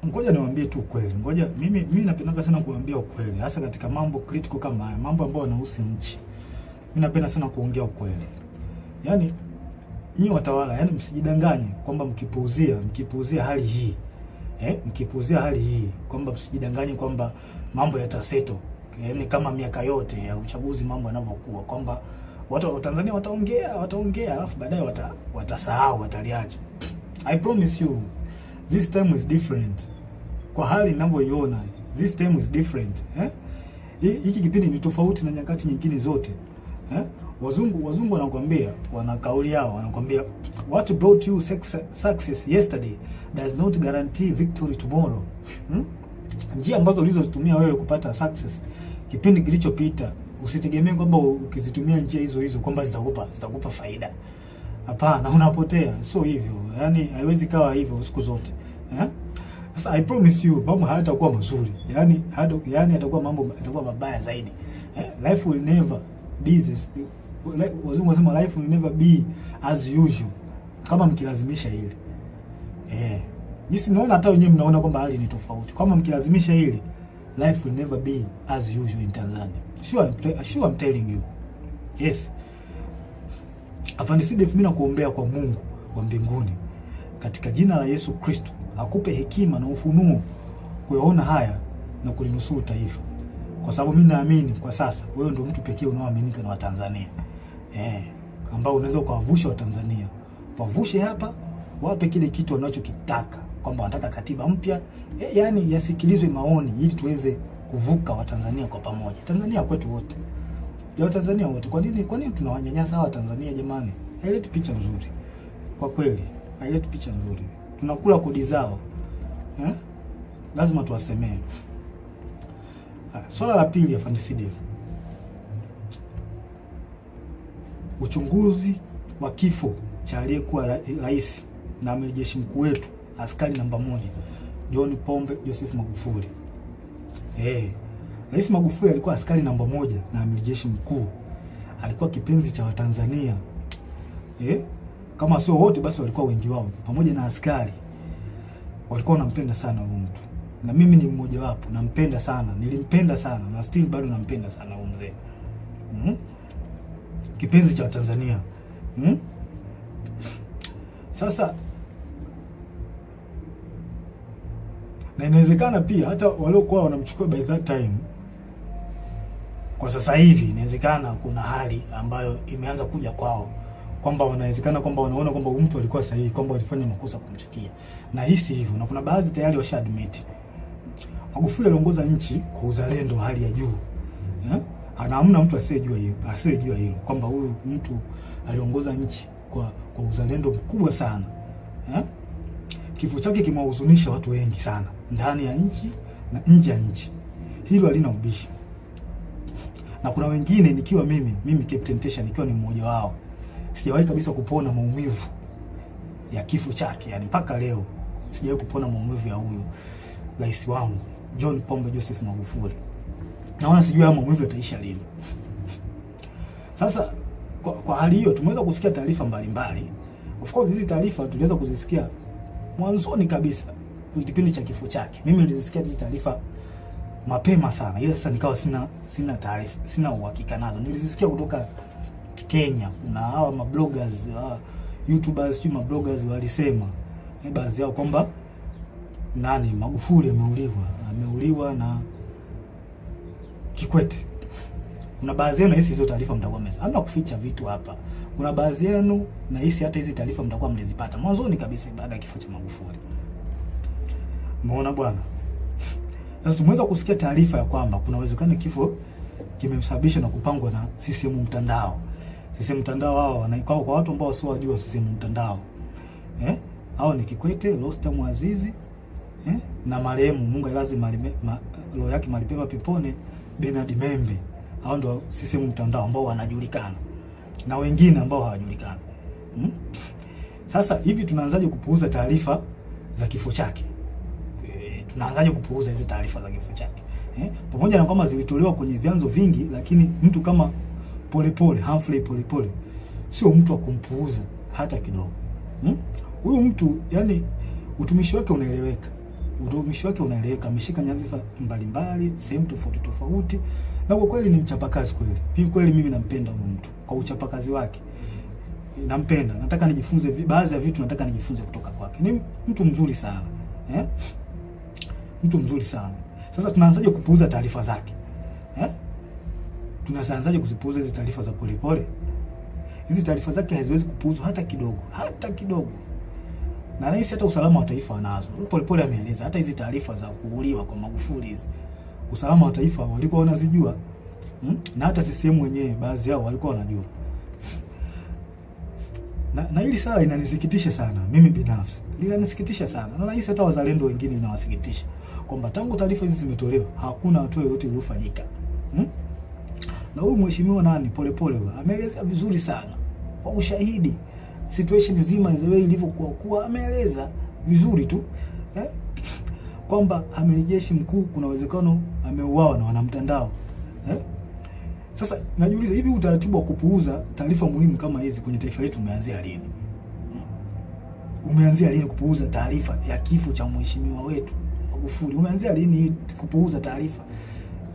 Ngoja niwaambie tu ukweli. Mimi napenda sana kuambia ukweli, hasa katika mambo critical kama haya, mambo ambayo yanahusu nchi. Mimi napenda sana kuongea ukweli. Yaani nyinyi watawala, msijidanganye kwamba mkipuuzia hali hii. Mkipuuzia hali hii kwamba msijidanganye kwamba mambo yataseto. Kama miaka yote ya uchaguzi mambo yanavyokuwa, kwamba watu wa Tanzania wataongea alafu baadaye watasahau, wataliacha. I promise you this time is different. Kwa hali ninavyoiona, this time is different. Hiki kipindi ni tofauti na nyakati nyingine zote. Wazungu wanakuambia, wana kauli yao, wanakuambia what brought you success yesterday does not guarantee victory tomorrow. Njia ambazo ulizozitumia wewe kupata success kipindi kilichopita, usitegemee kwamba ukizitumia njia hizo kwamba zitakupa faida. Hapana, unapotea. Sio hivyo. Haiwezi kawa hivyo siku zote. Sasa I promise you mambo hayatakuwa mazuri. Yatakuwa mabaya zaidi. Life will never be this. Wazungu wanasema life will never be as usual kama mkilazimisha hili. Jinsi mnaona, hata wenyewe mnaona kwamba hali ni tofauti. Kama mkilazimisha hili, life will never be as usual in Tanzania. Sure I'm telling you. Yes. Afande Sidef, mimi nakuombea kwa Mungu wa mbinguni katika jina la Yesu Kristo akupe hekima na ufunuo kuyaona haya na kulinusuru taifa. Kwa sababu mimi naamini kwa sasa wewe ndio mtu pekee unaoaminika na Watanzania. Ambao unaweza kuwavusha Watanzania. Wavushe hapa, wape kile kitu wanachokitaka, kwamba wanataka katiba mpya. Yasikilizwe maoni ili tuweze kuvuka Watanzania kwa pamoja. Tanzania kwetu wote. Ya Watanzania wote. Kwa nini tunawanyanyasa hawa Tanzania jamani? Haileti picha nzuri. Kwa kweli, haileti picha nzuri. Tunakula kodi zao. Lazima tuwasemee. Swala la pili, Afande Sidef. Uchunguzi wa kifo cha aliyekuwa rais na amiri jeshi mkuu wetu, askari namba 1, John Pombe Joseph Magufuli. Rais Magufuli alikuwa askari namba 1 na amiri jeshi mkuu. Alikuwa kipenzi cha Watanzania. Kama sio wote basi walikuwa wengi wao. Pamoja na askari walikuwa wanampenda sana huyu mtu. na mimi ni mmoja wapo, nampenda sana, nilimpenda sana na still bado nampenda sana huyu mzee. Kipenzi cha Tanzania. Sasa na inawezekana pia hata waliokuwa wanamchukua by that time, kwa sasa hivi inawezekana kuna hali ambayo imeanza kuja kwao, kwamba wanawezekana kwamba wanaona kwamba mtu alikuwa sahihi, kwamba walifanya makosa kumchukia, na hisi hivyo, na kuna baadhi tayari washa admit. Magufuli aliongoza nchi kwa uzalendo hali ya juu, hamna mtu asiyejua hilo kwamba huyu mtu aliongoza nchi kwa uzalendo mkubwa sana. Kifo chake kimewahuzunisha watu wengi sana ndani ya nchi na nje ya nchi, hilo halina ubishi. Na kuna wengine, nikiwa mimi Captain Tesha nikiwa ni mmoja wao, sijawahi kabisa kupona maumivu ya kifo chake, yani mpaka leo sijawahi kupona maumivu ya huyu rais wangu John Pombe Joseph Magufuli. Naona sijui haya maumivu yataisha lini. Sasa kwa hali hiyo tumeweza kusikia taarifa mbalimbali. Of course hizi taarifa tuliweza kuzisikia mwanzoni kabisa kipindi cha kifo chake. Mimi nilizisikia hizi taarifa mapema sana, ila sasa nikawa sina taarifa, sina uhakika nazo. Nilizisikia kutoka Kenya, kuna hawa mabloggers, YouTubers, sio mabloggers walisema baadhi yao kwamba Magufuli ameuliwa na Kikwete. Kuna baadhi yenu nahisi hizo taarifa mtakuwa hamna kuficha vitu hapa. Kuna baadhi yenu nahisi hata hizi taarifa mtakuwa mlizipata mwanzoni kabisa baada ya kifo cha Magufuli. Umeona bwana? Sasa tumeweza kusikia taarifa ya kwamba kuna uwezekano kifo kimemsababisha na kupangwa na CCM mtandao. CCM mtandao hao kwa watu ambao sio wajua CCM mtandao. Hao ni Kikwete, Rostam Azizi, na marehemu Mungu ailaze roho yake mahali pema peponi Bernard Membe. Hao ndio CCM mtandao ambao wanajulikana na wengine ambao hawajulikani. Sasa hivi tunaanzaje kupuuza taarifa za kifo chake? Tunaanzaje kupuuza hizo taarifa za kifo chake? Pamoja na kwamba zilitolewa kwenye vyanzo vingi, lakini mtu kama Humphrey Polepole sio mtu wa kumpuuza hata kidogo. Huyu mtu yani utumishi wake unaeleweka. Ameshika nyadhifa mbalimbali, sehemu tofauti, na kwa kweli ni mchapakazi kweli. Kweli mimi nampenda huyu mtu kwa uchapakazi wake. Nampenda. Nataka nijifunze baadhi ya vitu, nataka nijifunze kutoka kwake. Ni mtu mzuri sana. Mtu mzuri sana. Sasa tunaanzaje kupuuza taarifa zake? Tunaanzaje kuzipuuza hizi taarifa za Polepole? Hizi taarifa zake haziwezi kupuuzwa hata kidogo. Na rais hata usalama wa taifa wanazo. Polepole ameeleza hata hizi taarifa za kuuliwa kwa Magufuli hizi, usalama wa taifa walikuwa wanazijua. Na hata CCM wenyewe baadhi yao walikuwa wanajua. Na hili sala inanisikitisha sana mimi binafsi. Linanisikitisha sana. Na rais hata wazalendo wengine inawasikitisha kwamba tangu taarifa hizi zimetolewa hakuna hatua yoyote iliyofanyika. Na huyu mheshimiwa Polepole ameeleza vizuri sana kwa ushahidi situation nzima the way ilivyokuwa, ameeleza vizuri tu kwamba amiri jeshi mkuu kuna uwezekano ameuawa na wanamtandao. Sasa najiuliza, hivi utaratibu wa kupuuza taarifa muhimu kama hizi kwenye taifa letu umeanzia lini? Umeanzia lini kupuuza taarifa ya kifo cha mheshimiwa wetu Magufuli? Umeanzia lini kupuuza taarifa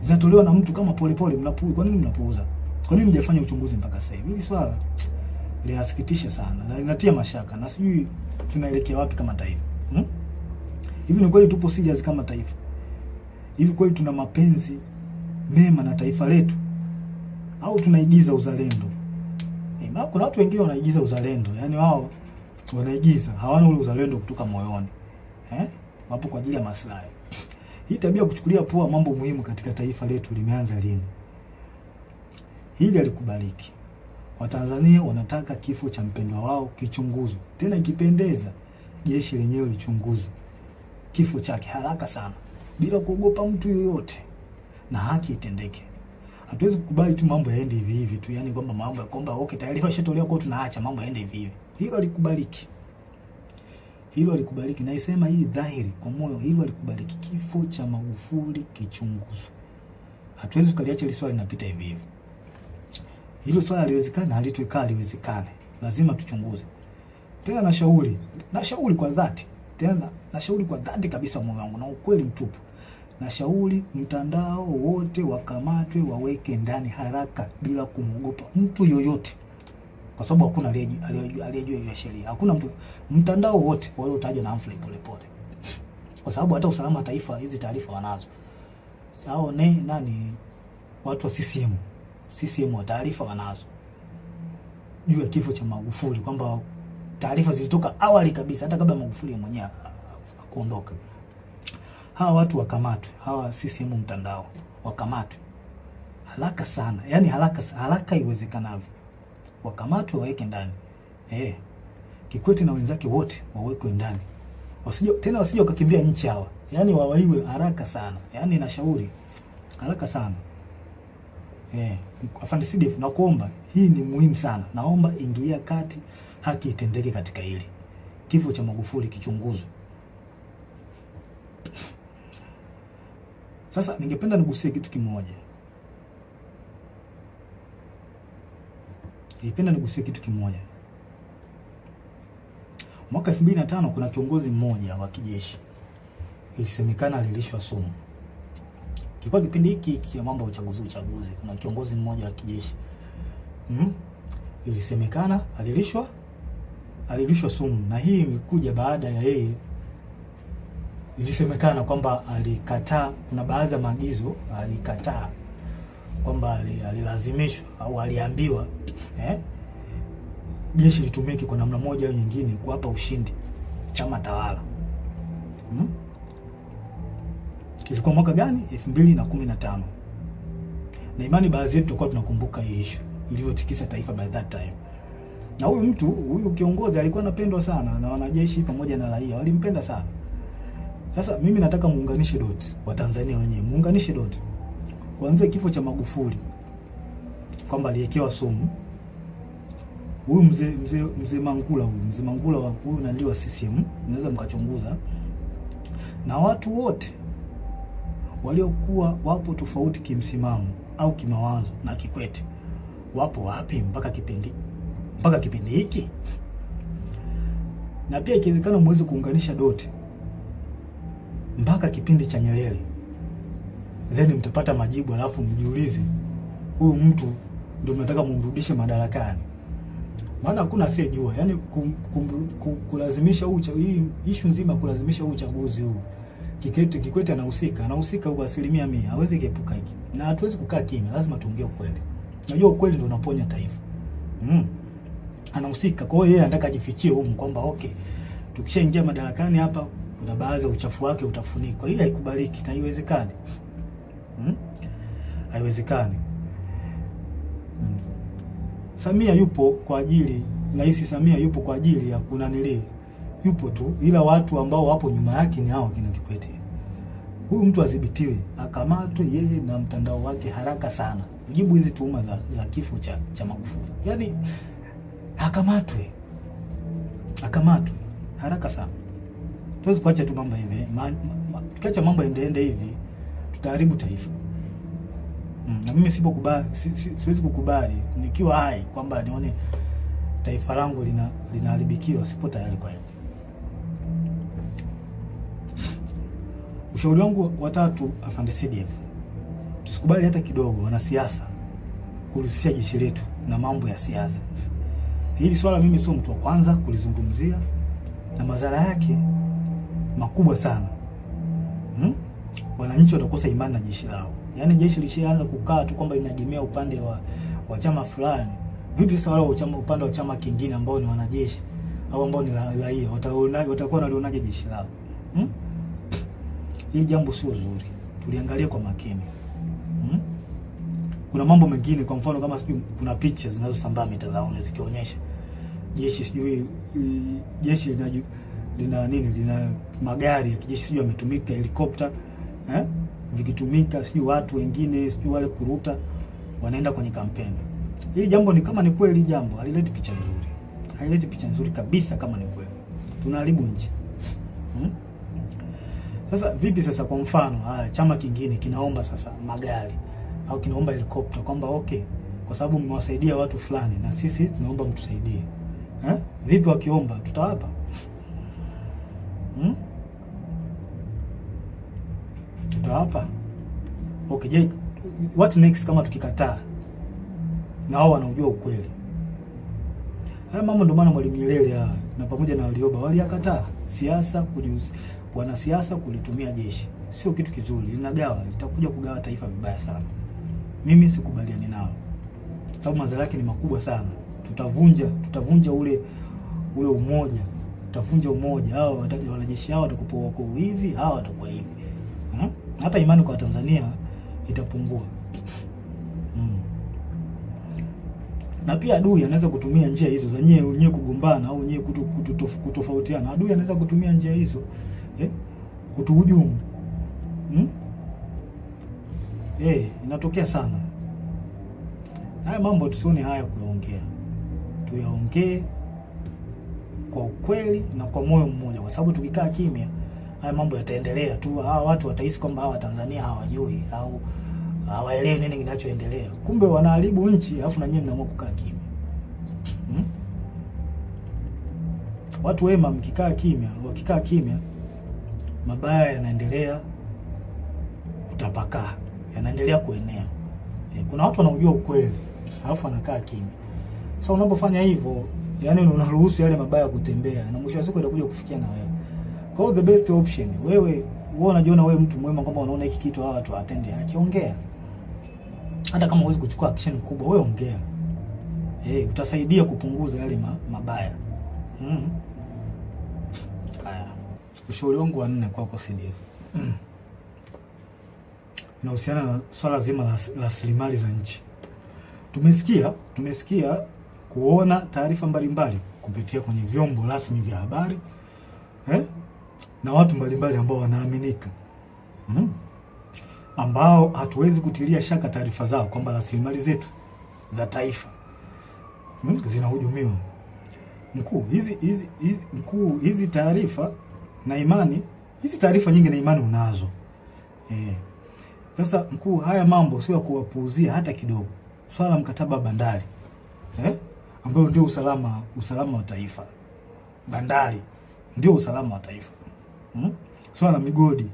zinatolewa na mtu kama Polepole? Mnapuuza. Kwa nini mnapuuza? Kwa nini mjafanya uchunguzi mpaka sasa hivi? Hili swala linasikitisha sana na linatia mashaka, na sijui tunaelekea wapi kama taifa. Hivi ni kweli tupo serious kama taifa? Hivi kweli tuna mapenzi mema na taifa letu au tunaigiza uzalendo? Kuna watu wengine wanaigiza uzalendo, yani wao wanaigiza, hawana ule uzalendo kutoka moyoni. Wapo kwa ajili ya maslahi. Hii tabia kuchukulia poa mambo muhimu katika taifa letu limeanza lini? Hili alikubaliki. Watanzania wanataka kifo cha mpendwa wao kichunguzwe. Tena ikipendeza jeshi lenyewe lichunguzwe kifo chake haraka sana bila kuogopa mtu yoyote, na haki itendeke. Hatuwezi kukubali tu mambo yaende hivi hivi tu, yani kwamba mambo ya kwamba okay taarifa ishatolewa kwa tunaacha mambo yaende hivi hivi. Hilo alikubaliki. Na isema hii dhahiri kwa moyo, hilo alikubaliki. Kifo cha Magufuli kichunguzwe. Hatuwezi kukaliacha hili swali linapita hivi hivi. Hilo swala haliwezekani, haliwezekane. Lazima tuchunguze. Tena nashauri kwa dhati. Tena nashauri kwa dhati kabisa, moyo wangu na ukweli mtupu, nashauri mtandao wote wakamatwe, waweke ndani haraka bila kumwogopa mtu yoyote, kwa sababu hakuna aliyejua hiyo sheria. Hakuna mtu, mtandao wote waliotajwa na Humphrey Polepole, kwa sababu hata usalama wa taifa hizi taarifa wanazo. Hao nani watu wa CCM wa taarifa wanazo juu ya kifo cha Magufuli, kwamba taarifa zilitoka awali kabisa, hata kabla Magufuli mwenyewe kuondoka. Hawa watu wakamatwe, hawa CCM mtandao wakamatwe haraka sana, yani haraka iwezekanavyo, wakamatwe, waweke ndani. Kikwete na wenzake wote wawekwe ndani, wasije wakakimbia nchi hawa, yani wawaiwe haraka sana, yani nashauri haraka sana. Afande CDF, nakuomba, hii ni muhimu sana, naomba ingilia kati, haki itendeke katika hili. Kifo cha Magufuli kichunguzwe. Sasa ningependa nigusie kitu kimoja. Mwaka 2005 kuna kiongozi mmoja wa kijeshi ilisemekana alilishwa sumu. Kilikuwa kipindi hiki ya mambo ya uchaguzi. Kuna kiongozi mmoja wa kijeshi ilisemekana alilishwa sumu, na hii imekuja baada ya yeye, ilisemekana kwamba alikataa, kuna baadhi ya maagizo alikataa, kwamba alilazimishwa au aliambiwa jeshi litumike kwa namna moja au nyingine kuwapa ushindi chama tawala. Ilikuwa mwaka gani? 2015. Na imani baadhi yetu tulikuwa tunakumbuka hii issue ilivyotikisa taifa by that time. Na huyu kiongozi alikuwa anapendwa sana na wanajeshi pamoja na raia, walimpenda sana. Sasa mimi nataka muunganishe dot, wa Tanzania wenyewe muunganishe dot, kuanzia kifo cha Magufuli kwamba aliwekewa sumu, huyu mzee Mangula huyu na ndio wa CCM, mnaweza mkachunguza, na watu wote waliokuwa wapo tofauti kimsimamo au kimawazo na Kikwete wapo wapi mpaka kipindi hiki? Na pia ikiwezekana muweze kuunganisha doti mpaka kipindi cha Nyerere, zeni mtapata majibu, alafu mjiulize huyu mtu ndio mnataka mumrudishe madarakani. Maana hakuna asiyejua, yani kulazimisha hii issue nzima, kulazimisha uchaguzi huu. Kikwete anahusika huko 100%, hawezi kuepuka hiki. Na hatuwezi kukaa kimya, lazima tuongee ukweli. Unajua ukweli ndio unaponya taifa. Anahusika, kwa hiyo yeye anataka ajifichie huko kwamba okay, tukishaingia madarakani hapa kuna baadhi ya uchafu wake utafunikwa. Hii haikubaliki na haiwezekani. Haiwezekani. Samia yupo kwa ajili, Rais Samia yupo kwa ajili ya kunanili, yupo tu, ila watu ambao wapo nyuma yake ni hao kina Kikwete. Huyu mtu adhibitiwe, akamatwe yeye na mtandao wake haraka sana, kujibu hizi tuhuma za kifo cha Magufuli. Yaani akamatwe haraka sana. Tuwezi kuacha tu mambo hivi. Tukiacha mambo endeende hivi tutaharibu taifa. Na mimi siwezi kukubali nikiwa hai kwamba nione taifa langu linaharibikiwa. Sipo tayari kwa hiyo. Ushauri wangu wa tatu, Afande CDF, tusikubali hata kidogo wanasiasa kuhusisha jeshi letu na mambo ya siasa. Hili swala mimi sio mtu wa kwanza kulizungumzia, na madhara yake makubwa sana. Wananchi watakosa imani na jeshi lao. Yaani jeshi lishaanza kukaa tu kwamba linaegemea upande wa chama fulani. Vipi sasa wale upande wa chama kingine ambao ni wanajeshi au ambao ni raia watakuwa wanalionaje jeshi lao? Hili jambo sio zuri. Tuliangalia kwa makini. Kuna mambo mengine, kwa mfano kama sijui kuna picha zinazosambaa mitandaoni zikionyesha jeshi lina magari ya kijeshi sijui yametumika, helikopta vikitumika, sijui watu wengine sijui wale kuruta wanaenda kwenye kampeni. Hili jambo ni kama ni kweli, jambo halileti picha nzuri. Haileti picha nzuri kabisa kama ni kweli. Tunaharibu nchi. Sasa vipi sasa, kwa mfano chama kingine kinaomba sasa magari au kinaomba helikopta kwamba okay, kwa sababu mmewasaidia watu fulani na sisi tunaomba mtusaidie. Vipi wakiomba tutawapa? tutawapa? Okay, je, what next kama tukikataa na wao wanaujua ukweli? Haya mambo ndio maana Mwalimu Nyerere na pamoja na Warioba waliyakataa. Siasa wanasiasa kulitumia jeshi sio kitu kizuri, linagawa, litakuja kugawa taifa vibaya sana. Mimi sikubaliani nao, sababu madhara yake ni makubwa sana. Tutavunja ule umoja, tutavunja umoja. Hao wanajeshi hao watakuwa wako hivi, hao watakuwa hivi. Hata imani kwa Tanzania itapungua. Na pia adui anaweza kutumia njia hizo za nyewe kugombana au nyewe kutofautiana. Adui anaweza kutumia njia hizo kutuhujumu. Inatokea sana. Haya mambo tusione haya kuyaongea. Tuyaongee kwa ukweli na kwa moyo mmoja, kwa sababu tukikaa kimya haya mambo yataendelea tu. Hawa watu watahisi kwamba hawa Tanzania hawajui au hawaelewi nini kinachoendelea. Kumbe wanaharibu nchi, alafu na nyinyi mnaamua kukaa kimya. Watu wema wakikaa kimya, mabaya yanaendelea kutapakaa, yanaendelea kuenea. Kuna watu wanaujua ukweli, alafu wanakaa kimya. Sasa unapofanya hivyo, yani unaruhusu yale mabaya kutembea, na mwisho wa siku itakuja kufikia na wewe. Kwa hiyo the best option, wewe unajiona wewe mtu mwema, kwamba unaona hiki kitu hawa watu atende, akiongea. Hata kama huwezi kuchukua action kubwa, wewe ongea. Utasaidia kupunguza yale mabaya. Haya. Ushauri wangu wa 4 kwako CDF. Inahusiana na swala zima la rasilimali za nchi. Tumesikia kuona taarifa mbalimbali kupitia kwenye vyombo rasmi vya habari na watu mbalimbali ambao wanaaminika, ambao hatuwezi kutilia shaka taarifa zao kwamba rasilimali zetu za taifa zinahujumiwa. Hizi taarifa na imani, hizi taarifa nyingi na imani unazo. Sasa mkuu, haya mambo sio ya kuwapuuzia hata kidogo. Swala la mkataba wa bandari ambayo ndio usalama wa taifa. Bandari ndio usalama wa taifa. Swala la migodi.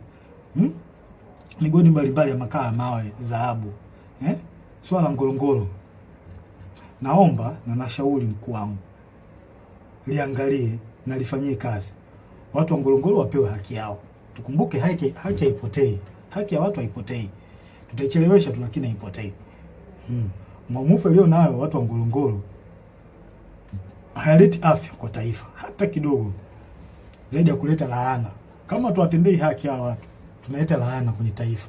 Migodi mbalimbali ya makaa, mawe, dhahabu. Swala la Ngorongoro. Naomba na nashauri mkuu wangu liangalie na lifanyie kazi. Watu wa Ngorongoro wapewe haki yao. Tukumbuke haki haipotei. Haki ya watu haipotei. Tutaichelewesha tu, lakini haipotei. Maumivu leo nayo watu wa Ngorongoro hayaleti afya kwa taifa hata kidogo, zaidi ya kuleta laana. Kama tuwatendei haki hawa watu, tunaleta laana kwenye taifa.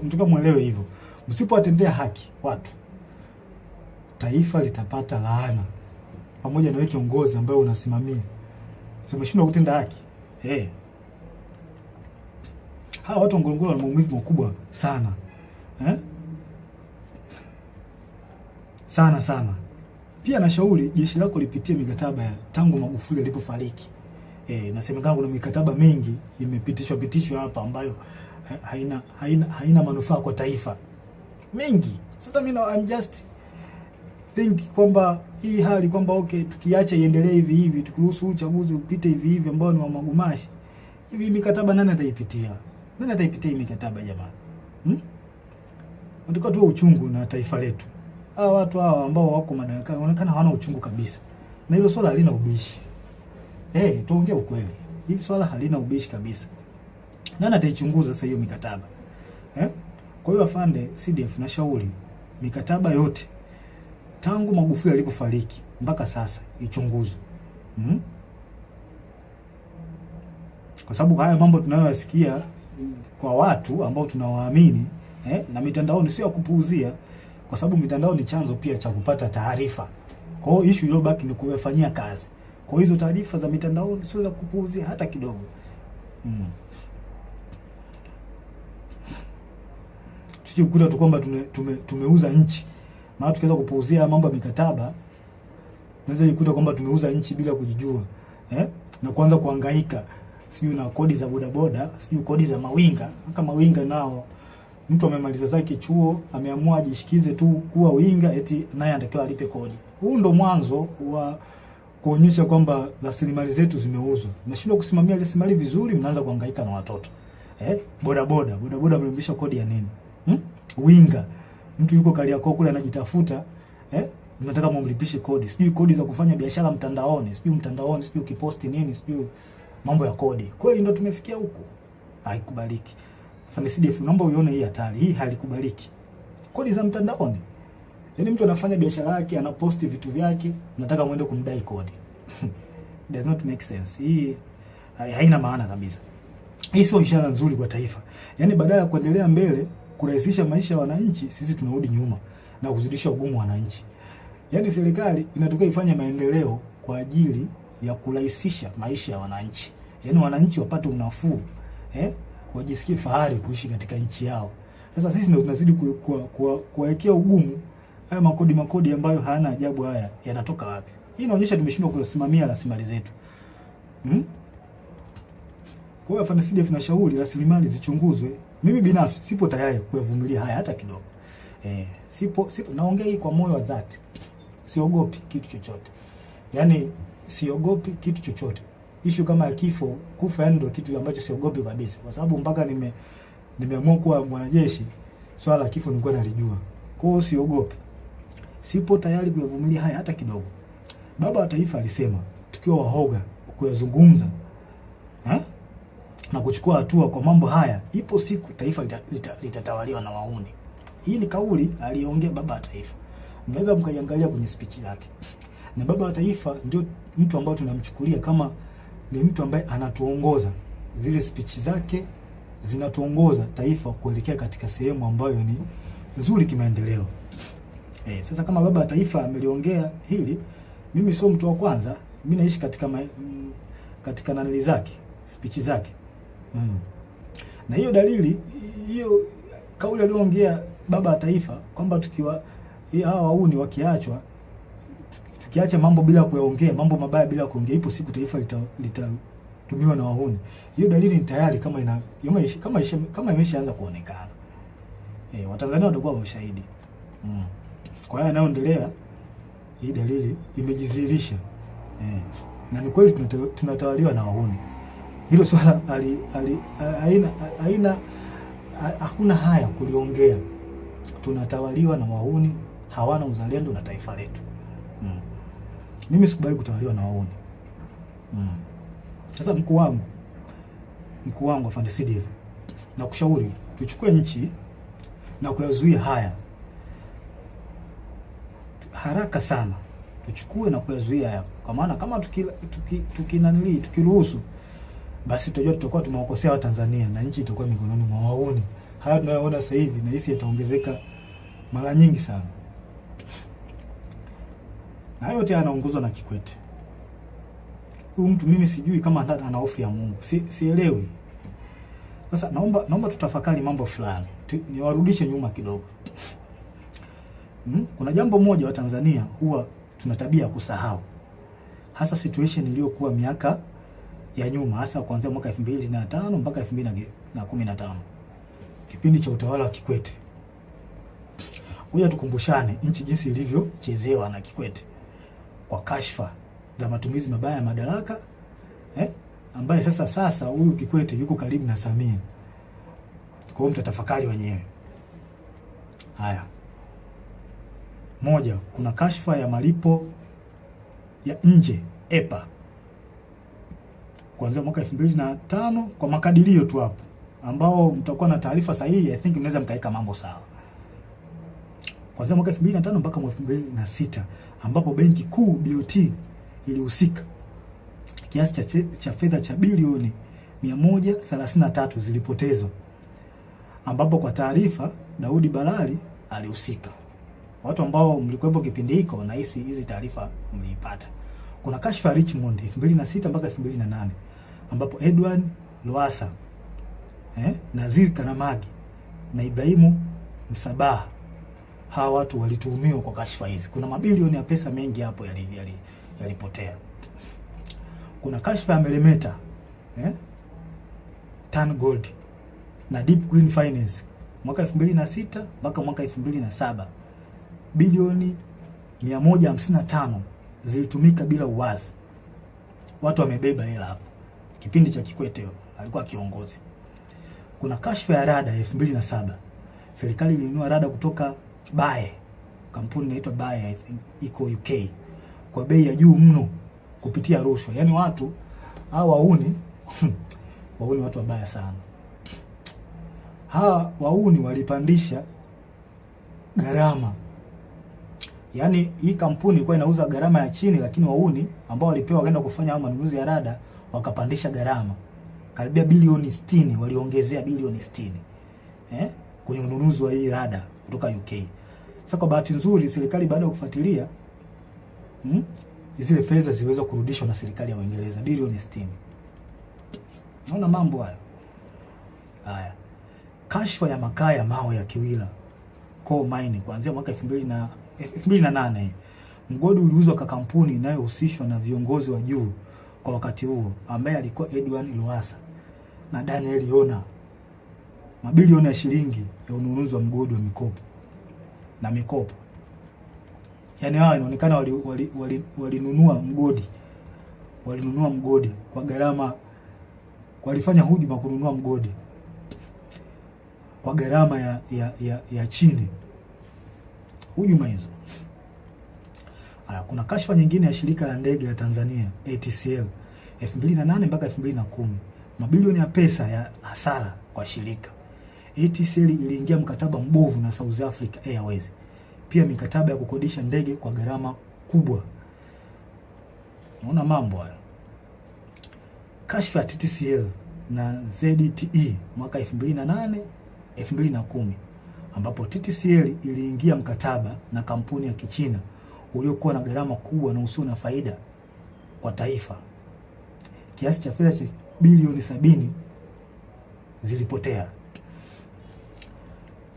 Mtaka muelewe hivyo. Msipowatendea haki watu, taifa litapata laana, pamoja na wewe kiongozi ambaye unasimamia. Umeshindwa kutenda haki. Hawa watu wa Ngorongoro wana maumivu makubwa sana. Sana. Pia nashauri jeshi lako lipitie mikataba ya tangu Magufuli alipofariki. Nasemekana kuna mikataba mingi imepitishwa hapa ambayo haina manufaa kwa taifa. Mingi. Sasa mimi I'm just think kwamba hii hali kwamba tukiacha iendelee hivi, tukiruhusu uchaguzi upite hivi ambao ni wa magumashi. Hivi mikataba nani ataipitia? Nani ataipitia mikataba jamani? Ndiko tu uchungu na taifa letu. Hawa watu hawa ambao wako madarakani wanaonekana hawana uchungu kabisa. Na hilo swala halina ubishi. Tuongee ukweli. Hili swala halina ubishi kabisa. Nani ataichunguza sasa hiyo mikataba? Kwa hiyo afande CDF, na shauri mikataba yote tangu Magufuli alipofariki mpaka sasa ichunguzwe. Kwa sababu haya mambo tunayoyasikia kwa watu ambao tunawaamini na mitandaoni sio ya kupuuzia, kwa sababu mitandao ni chanzo pia cha kupata taarifa. Kwa hiyo issue iliyobaki ni kufanyia kazi. Kwa hizo taarifa za mitandaoni sio za kupuuzia hata kidogo. Tusikukuta tu kwamba tumeuza nchi. Maana tukianza kupuuzia mambo ya mikataba, tunaweza kukuta kwamba tumeuza nchi bila kujijua. Na kuanza kuhangaika sijui na kodi za bodaboda, sijui kodi za mawinga. Kama mawinga nao mtu amemaliza zake chuo, ameamua ajishikize tu kuwa winga, eti naye anatakiwa alipe kodi. Huu ndo mwanzo kuonyesha kwamba rasilimali zetu zimeuzwa. Mnashindwa kusimamia rasilimali vizuri, mnaanza kuhangaika na watoto. Bodaboda mlimbisha kodi ya nini? Winga. Mtu yuko Kariakoo kule anajitafuta, mnataka mumlipishe kodi. Sijui kodi za kufanya biashara mtandaoni, sijui ukiposti nini, sijui mambo ya kodi. Kweli ndio tumefikia huko. Haikubaliki. FANICDF, naomba uione hii hatari. Hii halikubaliki. Kodi za mtandaoni. Yaani mtu anafanya biashara yake, anaposti vitu vyake, nataka muende kumdai kodi. Does not make sense. Hii haina maana kabisa. Hii sio ishara nzuri kwa taifa. Yaani badala ya kuendelea mbele, kurahisisha maisha ya wananchi, sisi tunarudi nyuma na kuzidisha ugumu wa wananchi. Yaani serikali inataka ifanye maendeleo kwa ajili ya kurahisisha maisha ya wananchi. Yaani wananchi wapate unafuu, wajisikie fahari kuishi katika nchi yao. Sasa sisi ndio tunazidi kuwekea ugumu. Haya makodi ambayo hayana ajabu, haya yanatoka wapi? Hii inaonyesha tumeshindwa kusimamia rasilimali zetu. Kwa hiyo FANICDF tunashauri rasilimali zichunguzwe. Mimi binafsi sipo tayari kuyavumilia haya hata kidogo. Sipo naongea hii kwa moyo wa dhati. Siogopi kitu chochote. Yaani siogopi kitu chochote. Issue kama ya kifo, kufa ndio kitu ambacho siogopi kabisa. Kwa sababu mpaka nimeamua kuwa mwanajeshi, swala la kifo nilikuwa nalijua. Kwa hiyo siogopi. Sipo tayari kuyavumilia haya hata kidogo. Baba wa Taifa alisema tukiwa wahoga kuyazungumza na kuchukua hatua kwa mambo haya, ipo siku taifa litatawaliwa na wahuni. Hii ni kauli aliongea Baba wa Taifa. Mnaweza mkaiangalia kwenye speech zake. Na Baba wa Taifa ndio mtu ambaye tunamchukulia kama ni mtu ambaye anatuongoza. Zile speech zake zinatuongoza taifa kuelekea katika sehemu ambayo ni nzuri kimaendeleo. Sasa kama Baba wa Taifa ameliongea hili, mimi sio mtu wa kwanza. Mimi naishi katika nanili zake, speech zake. Na hiyo dalili, hiyo kauli aliyoongea Baba wa Taifa kwamba tukiwa hawa wauni wakiachwa, tukiacha mambo bila kuyaongea, mambo mabaya bila kuongea, ipo siku taifa litatumiwa na wahuni. Hiyo dalili ni tayari kama imeshaanza kuonekana. Watanzania watakuwa mashahidi. Kwa hiyo yanayoendelea, hii dalili imejidhihirisha. Na ni kweli tunatawaliwa na wahuni. Hilo swala hakuna haya kuliongea. Tunatawaliwa na wahuni, hawana uzalendo na taifa letu. Mimi sikubali kutawaliwa na wahuni. Sasa mkuu wangu wa FANICDF, na kushauri tuchukue nchi na kuyazuia haya haraka sana. Tuchukue na kuyazuia haya, kwa maana kama tukiruhusu, basi tutajua tutakuwa tumewakosea Watanzania na nchi itakuwa mikononi mwa wahuni. Haya tunayoona sasa hivi na hisi yataongezeka mara nyingi sana. Na yote anaongozwa na Kikwete. Huyu mtu mimi sijui kama ana hofu ya Mungu. Sielewi. Sasa naomba tutafakari mambo fulani. Niwarudishe nyuma kidogo. Kuna jambo moja wa Tanzania huwa tuna tabia kusahau. Hasa situation iliyokuwa miaka ya nyuma, hasa kuanzia mwaka 2005 mpaka 2015. Kipindi cha utawala wa Kikwete. Ngoja tukumbushane nchi jinsi ilivyochezewa na Kikwete kwa kashfa za matumizi mabaya ya madaraka, ambaye sasa huyu Kikwete yuko karibu na Samia. Kwa hiyo mtatafakari wenyewe. Haya. Moja, kuna kashfa ya malipo ya nje EPA kuanzia mwaka 2005 kwa makadirio tu hapo, ambao mtakuwa na taarifa sahihi. I think mnaweza mkaeka mambo sawa. Kuanzia mwaka 2005 mpaka mwaka 2006, ambapo benki kuu BOT ilihusika. Kiasi cha fedha cha bilioni 133 zilipotezwa, ambapo kwa taarifa Daudi Balali alihusika. Watu ambao mlikuwepo kipindi hiko na hizi taarifa mliipata. Kuna kashfa ya Richmond 2006 mpaka 2008, ambapo Edward Lowassa, Nazir Karamagi na Ibrahimu Msabaha, hawa watu walituhumiwa kwa kashfa hizi. Kuna mabilioni ya pesa mengi hapo yalipotea. Kuna kashfa ya Meremeta, Tan Gold na Deep Green Finance mwaka 2006 mpaka mwaka 2007, bilioni 155 zilitumika bila uwazi. Watu wamebeba hela hapo. Kipindi cha Kikwete alikuwa kiongozi. Kuna kashfa ya rada 2007. Serikali ilinunua rada kutoka Bae. Kampuni inaitwa Bae, I think iko UK. Kwa bei ya juu mno kupitia rushwa. Yaani watu hao wauni wauni watu wabaya sana. Hawa wauni walipandisha gharama. Yaani hii kampuni ilikuwa inauza gharama ya chini, lakini wauni ambao walipewa wakaenda kufanya manunuzi ya rada wakapandisha gharama. Karibia bilioni 60 waliongezea bilioni 60. Kwenye ununuzi wa hii rada kutoka UK. Sasa kwa bahati nzuri serikali baada ya kufuatilia zile fedha ziliweza kurudishwa na serikali ya Uingereza bilioni 60. Naona mambo hayo. Haya. Kashfa ya makaa ya mawe ya Kiwila Coal Mine kuanzia mwaka 2008. Mgodi uliuzwa kwa kampuni inayohusishwa na viongozi wa juu kwa wakati huo ambaye alikuwa Edwin Lowassa na Daniel Yona. Mabilioni ya shilingi ya ununuzi wa mgodi wa mikopo. Yaani hao inaonekana walinunua mgodi. Walinunua mgodi kwa gharama, walifanya hujuma kununua mgodi kwa gharama ya chini. Hujuma hizo. Kuna kashfa nyingine ya shirika la ndege la Tanzania ATCL 2008 mpaka 2010. Mabilioni ya pesa ya hasara kwa shirika. ATCL iliingia mkataba mbovu na South Africa Airways. Pia mikataba ya kukodisha ndege kwa gharama kubwa. Unaona mambo haya. Kashfa ya TTCL na ZTE mwaka 2008 2010 ambapo TTCL iliingia mkataba na kampuni ya Kichina uliokuwa na gharama kubwa na usio na faida kwa taifa. Kiasi cha fedha cha bilioni 70 zilipotea.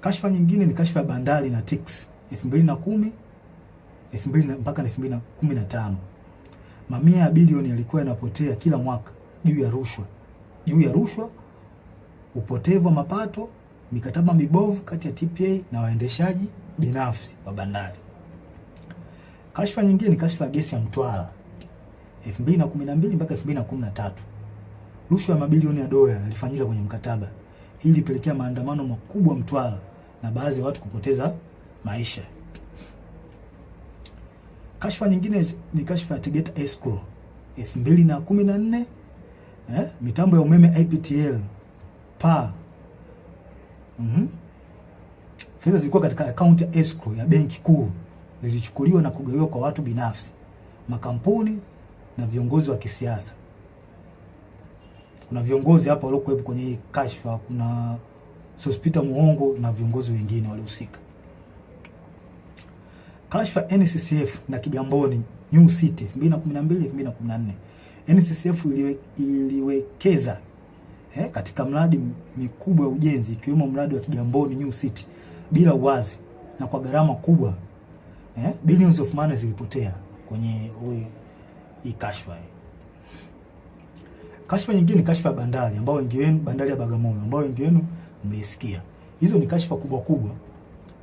Kashfa nyingine ni kashfa ya bandari na TICS 2010 mpaka 2015. Mamia ya bilioni yalikuwa yanapotea kila mwaka juu ya rushwa, upotevu wa mapato, mikataba mibovu kati ya TPA na waendeshaji binafsi wa bandari. Kashfa nyingine ni kashfa ya gesi ya Mtwara 2012 mpaka 2013. Rushwa ya mabilioni ya dola yalifanyika kwenye mkataba. Hii ilipelekea maandamano makubwa Mtwara na baadhi ya watu kupoteza maisha. Kashfa nyingine ni kashfa ya Tegeta Escrow 2014, mitambo ya umeme IPTL PA. Fedha zilikuwa katika akaunti ya escrow ya benki kuu zilichukuliwa na kugawiwa kwa watu binafsi, makampuni na viongozi wa kisiasa. Kuna viongozi hapa waliokuwepo kwenye hii kashfa, kuna Sospeter Muhongo na viongozi wengine walihusika. Kashfa NCCF na Kigamboni New City 2012-2014. NCCF iliwekeza katika mradi mikubwa ya ujenzi ikiwemo mradi wa Kigamboni New City bila uwazi na kwa gharama kubwa. Billions of money zilipotea kwenye hii kashfa. Kashfa nyingine ni kashfa ya bandari ambao wengi wenu, bandari ya Bagamoyo ambao wengi wenu mmeisikia. Hizo ni kashfa kubwa.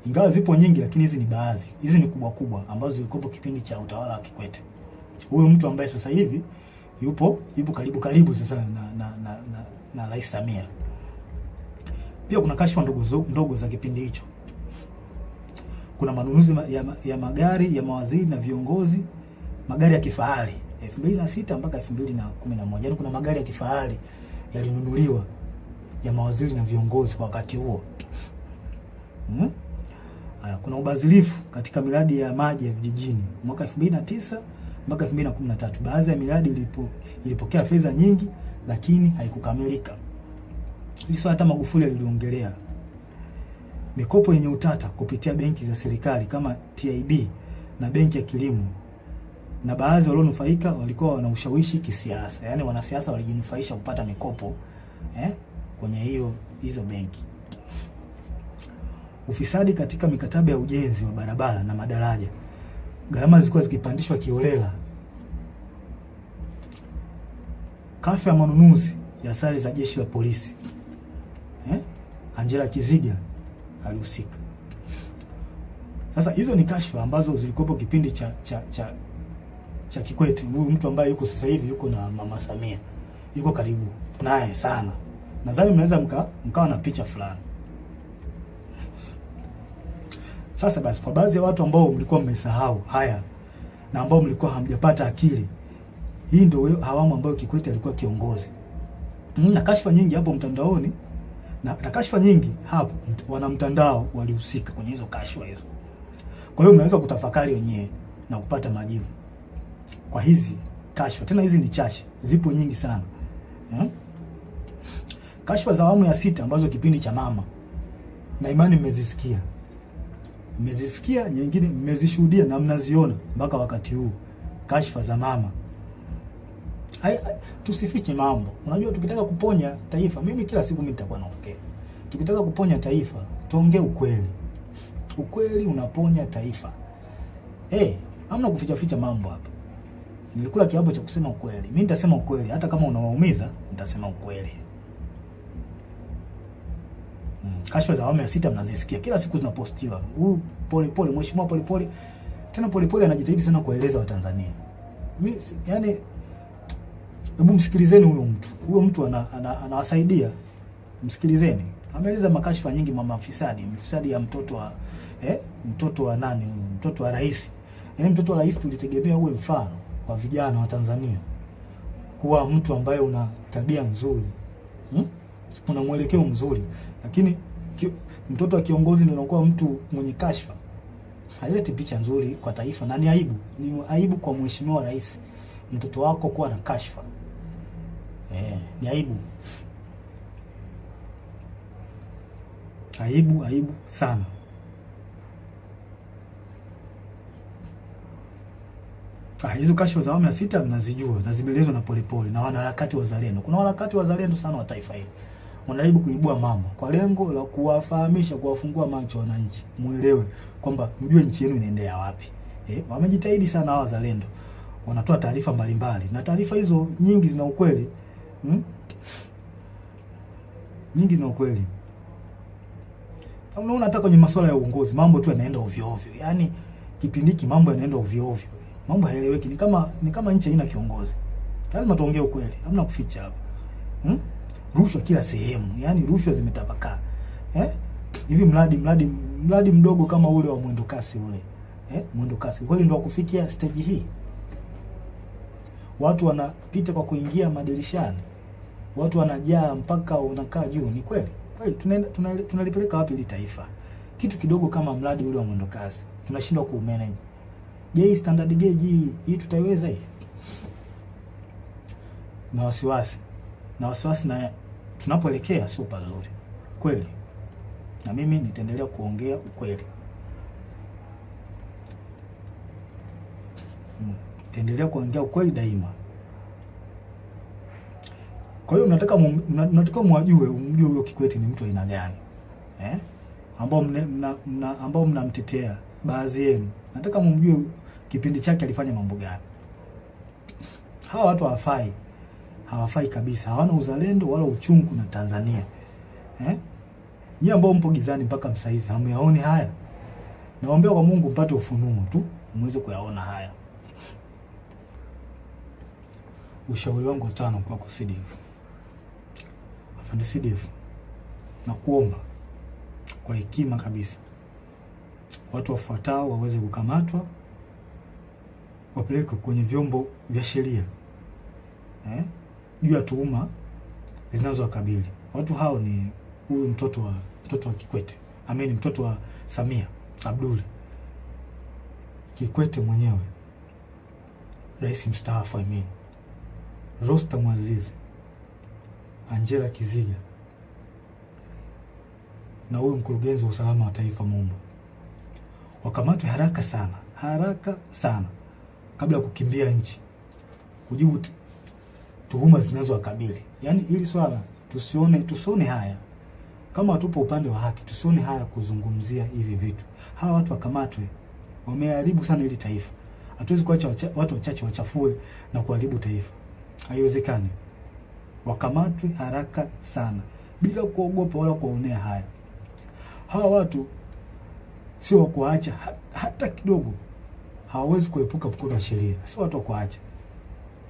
Ingawa zipo nyingi lakini hizi ni baadhi. Hizi ni kubwa ambazo zilikuwa kipindi cha utawala wa Kikwete. Huyo mtu ambaye sasa hivi yupo karibu sasa na Rais Samia. Pia kuna kashfa ndogo za kipindi hicho. Kuna manunuzi ya magari ya mawaziri na viongozi, magari ya kifahari 2006 mpaka 2011. Yaani kuna magari ya kifahari yalinunuliwa ya mawaziri na viongozi kwa wakati huo. Kuna ubadhirifu katika miradi ya maji ya vijijini mwaka 2009 mpaka 2013. Baadhi ya miradi ilipokea fedha nyingi lakini haikukamilika. Hizo hata Magufuli aliongelea. Mikopo yenye utata kupitia benki za serikali kama TIB na benki ya kilimo, na baadhi walionufaika walikuwa wana ushawishi kisiasa. Yaani wanasiasa walijinufaisha kupata mikopo kwenye hizo benki. Ufisadi katika mikataba ya ujenzi wa barabara na madaraja. Gharama zilikuwa zikipandishwa kiholela. Kashfa ya manunuzi ya sare za jeshi la polisi. Angela Kiziga alihusika. Sasa hizo ni kashfa ambazo zilikuwa kipindi cha Kikwete, huyu mtu ambaye yuko sasa hivi yuko na Mama Samia, yuko karibu naye sana. Nadhani mnaweza mkawa na picha fulani. Sasa basi, kwa baadhi ya watu ambao mlikuwa mmesahau haya na ambao mlikuwa hamjapata akili, hii ndio awamu ambayo Kikwete alikuwa kiongozi. Na kashfa nyingi hapo mtandaoni na kashfa nyingi hapo, wana mtandao walihusika kwenye hizo kashfa hizo. Kwa hiyo mnaweza kutafakari wenyewe na kupata majibu kwa hizi kashfa. Tena hizi ni chache, zipo nyingi sana. Kashfa za awamu ya 6 ambazo kipindi cha mama, na imani mmezisikia, nyingine mmezishuhudia na mnaziona mpaka wakati huu. Kashfa za mama. Tusifiche mambo. Unajua, tukitaka kuponya taifa, mimi kila siku mimi nitakuwa naongea, tukitaka kuponya taifa tuongee ukweli. Ukweli unaponya taifa. Hamna kuficha mambo hapa. Nilikula kiapo cha kusema ukweli. Mimi nitasema ukweli, hata kama unawaumiza nitasema ukweli. Kashfa za awamu ya 6 mnazisikia kila siku zinapostiwa. Polepole, mheshimiwa Polepole. Tena Polepole anajitahidi sana kueleza Watanzania. Mimi yani, hebu msikilizeni huyo mtu. Huyo mtu anawasaidia. Msikilizeni. Ameeleza makashfa nyingi, mama mfisadi ya mtoto wa nani? Mtoto wa rais. Yaani mtoto wa rais tulitegemea uwe mfano kwa vijana wa Tanzania. Kuwa mtu ambaye una tabia nzuri. Una mwelekeo mzuri. Lakini mtoto wa kiongozi ndio anakuwa mtu mwenye kashfa. Haileti picha nzuri kwa taifa, na ni aibu. Ni aibu kwa mheshimiwa rais mtoto wako kuwa na kashfa. Ni aibu. Aibu sana. Hizo kashfa za awamu ya 6 mnazijua na zimeelezwa na Polepole na wanaharakati wazalendo. Kuna wanaharakati wazalendo sana wa taifa hili. Wanajaribu kuibua mambo kwa lengo la kuwafahamisha, kuwafungua macho wananchi, muelewe kwamba mjue nchi yenu inaendea wapi. Wamejitahidi sana hawa wazalendo. Wanatoa taarifa mbalimbali na taarifa hizo nyingi zina ukweli. Nyingi zina ukweli. Unaona, hata kwenye masuala ya uongozi mambo tu yanaenda ovyo ovyo. Yaani kipindi hiki mambo yanaenda ovyo ovyo. Mambo haeleweki, ni kama nchi haina kiongozi. Lazima tuongee ukweli, hamna kuficha hapa. Rushwa kila sehemu, yaani rushwa zimetapakaa. Hivi mradi mdogo kama ule wa mwendo kasi ule. Mwendo kasi kweli ndio kufikia stage hii. Watu wanapita kwa kuingia madirishani. Watu wanajaa mpaka unakaa juu. Ni kweli? Kweli tunalipeleka wapi hili taifa? Kitu kidogo kama mradi ule wa mwendo kasi tunashindwa ku-manage. Je, standard gauge hii tutaiweza hii? Na wasiwasi na tunapoelekea sio pazuri. Kweli. Na mimi nitaendelea kuongea ukweli. Nitaendelea kuongea ukweli daima. Kwa hiyo mnataka umjue huyo Kikwete ni mtu aina gani? Ambao mnamtetea baadhi yenu. Nataka mumjue kipindi chake alifanya mambo gani. Hawa watu hawafai kabisa. Hawana uzalendo wala uchungu na Tanzania. Nyie ambao mpo gizani mpaka sasa hivi hamyaoni haya. Naombea kwa Mungu mpate ufunuo tu muweze kuyaona haya. Ushauri wangu wa 5 kwako CDF. Afande CDF, na kuomba kwa hekima kabisa, watu wafuatao waweze kukamatwa, wapelekwe kwenye vyombo vya sheria juu ya tuhuma zinazowakabili. Watu hao ni huyu mtoto wa Kikwete, mtoto wa Samia Abdul Kikwete mwenyewe, rais mstaafu, Rostam Aziz, Angela Kiziga na huyu mkurugenzi wa usalama wa taifa Mumba. Wakamatwe haraka sana kabla ya kukimbia nchi kujibu tuhuma zinazowakabili. Yaani hili swala tusione haya. Kama tupo upande wa haki, tusione haya kuzungumzia hivi vitu. Hawa watu wakamatwe. Wameharibu sana hili taifa. Hatuwezi kuacha watu wachache wachafue na kuharibu taifa. Haiwezekani. Wakamatwe haraka sana bila kuogopa wala kuonea haya. Hawa watu sio kuacha hata kidogo. hawawezi kuepuka mkono wa sheria, sio watu kuacha.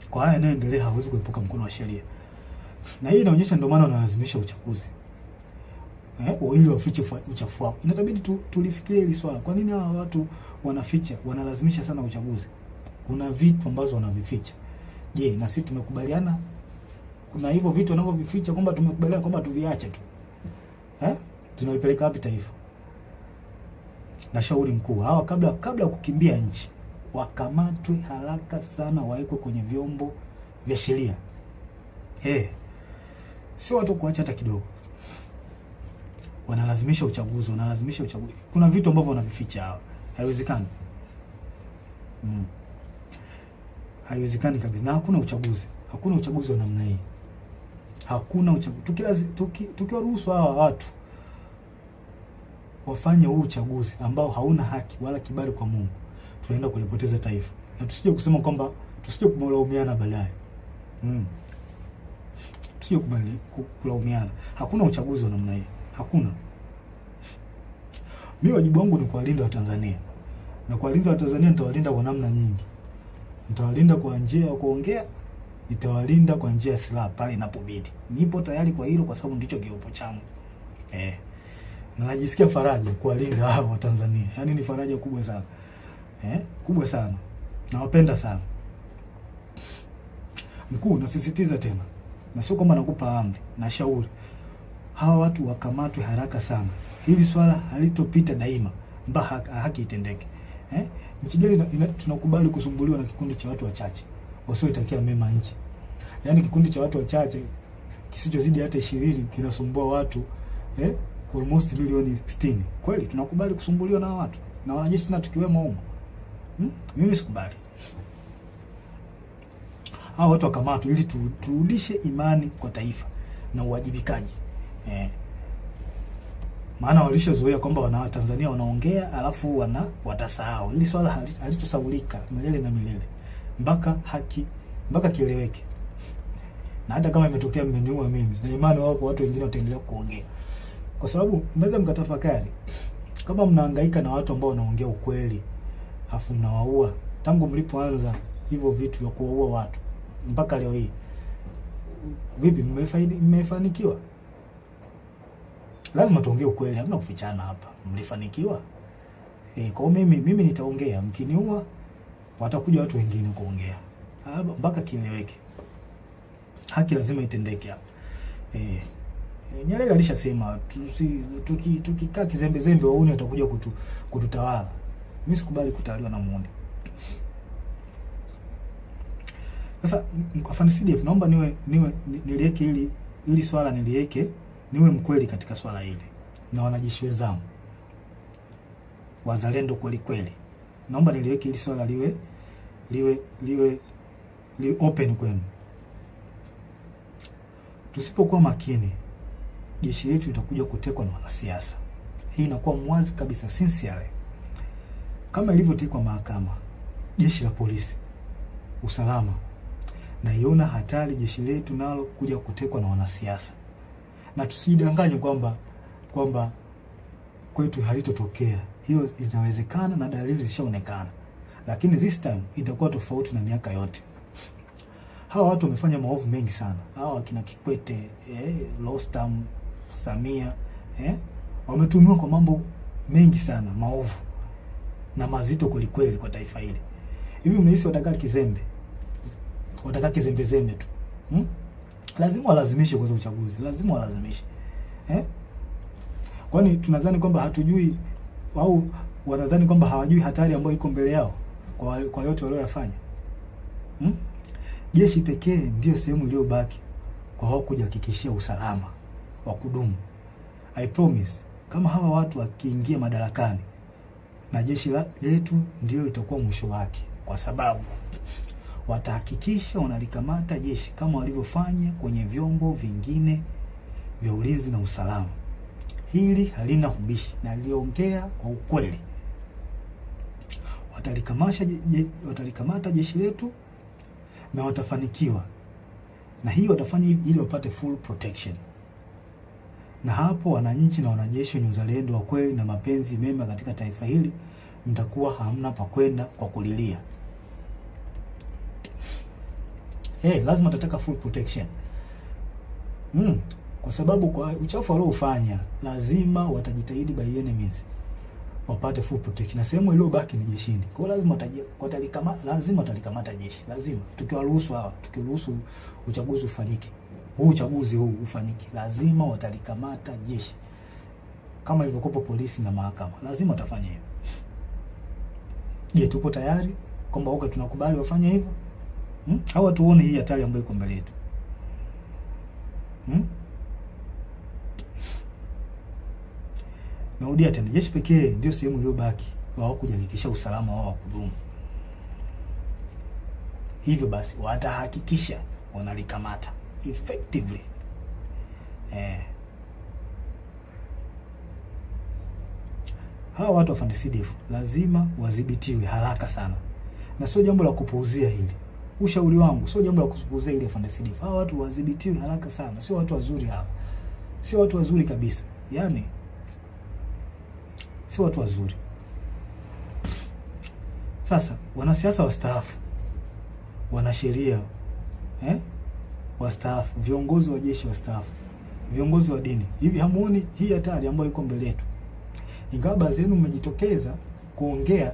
Kwa haya yanayoendelea hawezi kuepuka mkono wa sheria. Na hii inaonyesha ndio maana wanalazimisha uchaguzi. Ili wafiche uchafu wao. Inatabidi tulifikirie hili swala. Kwa nini hawa watu wanaficha, wanalazimisha sana uchaguzi? Kuna vitu ambazo wanavificha. Je, na sisi tumekubaliana kuna hivyo vitu wanavyovificha kwamba tumekubaliana kwamba tuviache tu? Tunalipeleka wapi taifa? Na shauri mkuu, hawa kabla ya kukimbia nchi, wakamatwe haraka sana, wawekwe kwenye vyombo vya sheria. Sio watu kuacha hata kidogo. Wanalazimisha uchaguzi. Kuna vitu ambavyo wanavificha hawa. Haiwezekani. Haiwezekani kabisa. Na hakuna uchaguzi wa namna hii. Hakuna uchaguzi. Tukiwaruhusu hawa watu wafanye huu uchaguzi ambao hauna haki wala kibali kwa Mungu, tunaenda kulipoteza taifa. Na tusije kusema kwamba kumlaumiana baadaye. Tusije kulaumiana. Hakuna uchaguzi wa namna hii. Hakuna. Mimi wajibu wangu ni kuwalinda Watanzania. Na kuwalinda Watanzania nitawalinda kwa namna nyingi. Nitawalinda kwa njia ya kuongea, nitawalinda kwa njia ya silaha pale inapobidi. Nipo tayari kwa hilo kwa sababu ndicho kiopo changu. Na najisikia faraja kuwalinda hao Watanzania. Yaani ni faraja kubwa sana. Kubwa sana. Nawapenda sana. Mkuu, nasisitiza tena. Na sio kwamba nakupa amri, na shauri. Hawa watu wakamatwe haraka sana. Hili swala halitopita daima mpaka haki itendeke. Nchi gani tunakubali kusumbuliwa na kikundi cha watu wachache wasioitakia mema nchi? Yaani kikundi cha watu wachache kisichozidi hata 20 kinasumbua watu almost milioni 60. Kweli tunakubali kusumbuliwa na watu na wanajeshi na tukiwemo huko? Mimi sikubali. Hao watu wakamatwe ili turudishe imani kwa taifa na uwajibikaji. Maana walishazoea kwamba Watanzania wanaongea alafu watasahau. Hili swala halitosahaulika milele na milele. Mpaka kieleweke. Na hata kama imetokea mmeniua mimi, na imani wapo watu wengine wataendelea kuongea. Kwa sababu mnaweza mkatafakari, kama mnahangaika na watu ambao wanaongea ukweli, afu mnawaua tangu mlipoanza hivyo vitu vya kuwaua watu mpaka leo hii, vipi mmefanikiwa? Lazima tuongee ukweli, hamna kufichana hapa. Mlifanikiwa? Kwa mimi nitaongea, mkiniua watakuja watu wengine kuongea. Mpaka kieleweke. Haki lazima itendeke hapa. Nyerere alishasema tukikaa kizembe wauni watakuja kututawala. Mimi sikubali kutawaliwa na muone. Sasa kwa Fan CDF naomba niliweke ili swala niliweke, niwe mkweli katika swala hili. Na wanajeshi wenzangu wazalendo kweli. Naomba niliweke ili swala liwe open kwenu. Tusipokuwa makini, jeshi letu litakuja kutekwa na wanasiasa. Hii inakuwa mwazi kabisa, sincerely. Kama ilivyotekwa mahakama, jeshi la polisi, usalama, na iona hatari jeshi letu nalo kuja kutekwa na wanasiasa. Na tusidanganye kwamba kwetu halitotokea. Hiyo inawezekana na dalili zishaonekana. Lakini this time itakuwa tofauti na miaka yote. Hawa watu wamefanya maovu mengi sana. Hawa wakina Kikwete, Rostam, Samia, wametumiwa kwa mambo mengi sana, maovu na mazito kweli kwa taifa hili. Hivi mnahisi watakaa kizembe? Watakaa kizembe tu? Lazima walazimishe kwa uchaguzi. Lazima walazimishe. Kwani tunadhani kwamba hatujui au wanadhani kwamba hawajui hatari ambayo iko mbele yao kwa yote waliyofanya? Jeshi pekee ndio sehemu iliyobaki kwa hao kujihakikishia usalama wa kudumu. I promise, kama hawa watu wakiingia madarakani, na jeshi letu ndio litakuwa mwisho wake, kwa sababu watahakikisha wanalikamata jeshi kama walivyofanya kwenye vyombo vingine vya ulinzi na usalama. Hili halina ubishi na liongea kwa ukweli. Watalikamata jeshi letu na watafanikiwa. Na hii watafanya ili wapate full protection. na hapo wananchi na wanajeshi wenye uzalendo wa kweli na mapenzi mema katika taifa hili mtakuwa hamna pa kwenda kwa kulilia. Lazima tutataka full protection. Kwa sababu kwa uchafu waliofanya lazima watajitahidi by enemies wapate full protection. Na sehemu iliyobaki ni jeshini. Kwa hiyo lazima watalikamata jeshi. Lazima tukiruhusu uchaguzi ufanyike. Uchaguzi huu ufanyike. Lazima watalikamata jeshi. Kama ilivyokuwa polisi na mahakama. Lazima watafanya hivyo. Je, tupo tayari kwamba tunakubali wafanye hivyo? Hawa tuone hii hatari ambayo iko mbele yetu. Naudia tena, jeshi pekee ndio sehemu iliyobaki wao kujihakikisha usalama wao wa kudumu. Hivyo basi watahakikisha wanalikamata effectively. Hawa watu wa FARDC lazima wadhibitiwe haraka sana. Na sio jambo la kupuuzia hili. Ushauri wangu sio jambo la kupuuzia hili FARDC. Hawa watu wadhibitiwe haraka sana. Sio watu wazuri hawa. Sio watu wazuri kabisa. Yaani sio watu wazuri. Sasa wanasiasa wastaafu, wanasheria wastaafu, viongozi wa jeshi wastaafu, viongozi wa dini, hivi hamuoni hii hatari ambayo iko mbele yetu? Ingawa baadhi yenu mmejitokeza kuongea,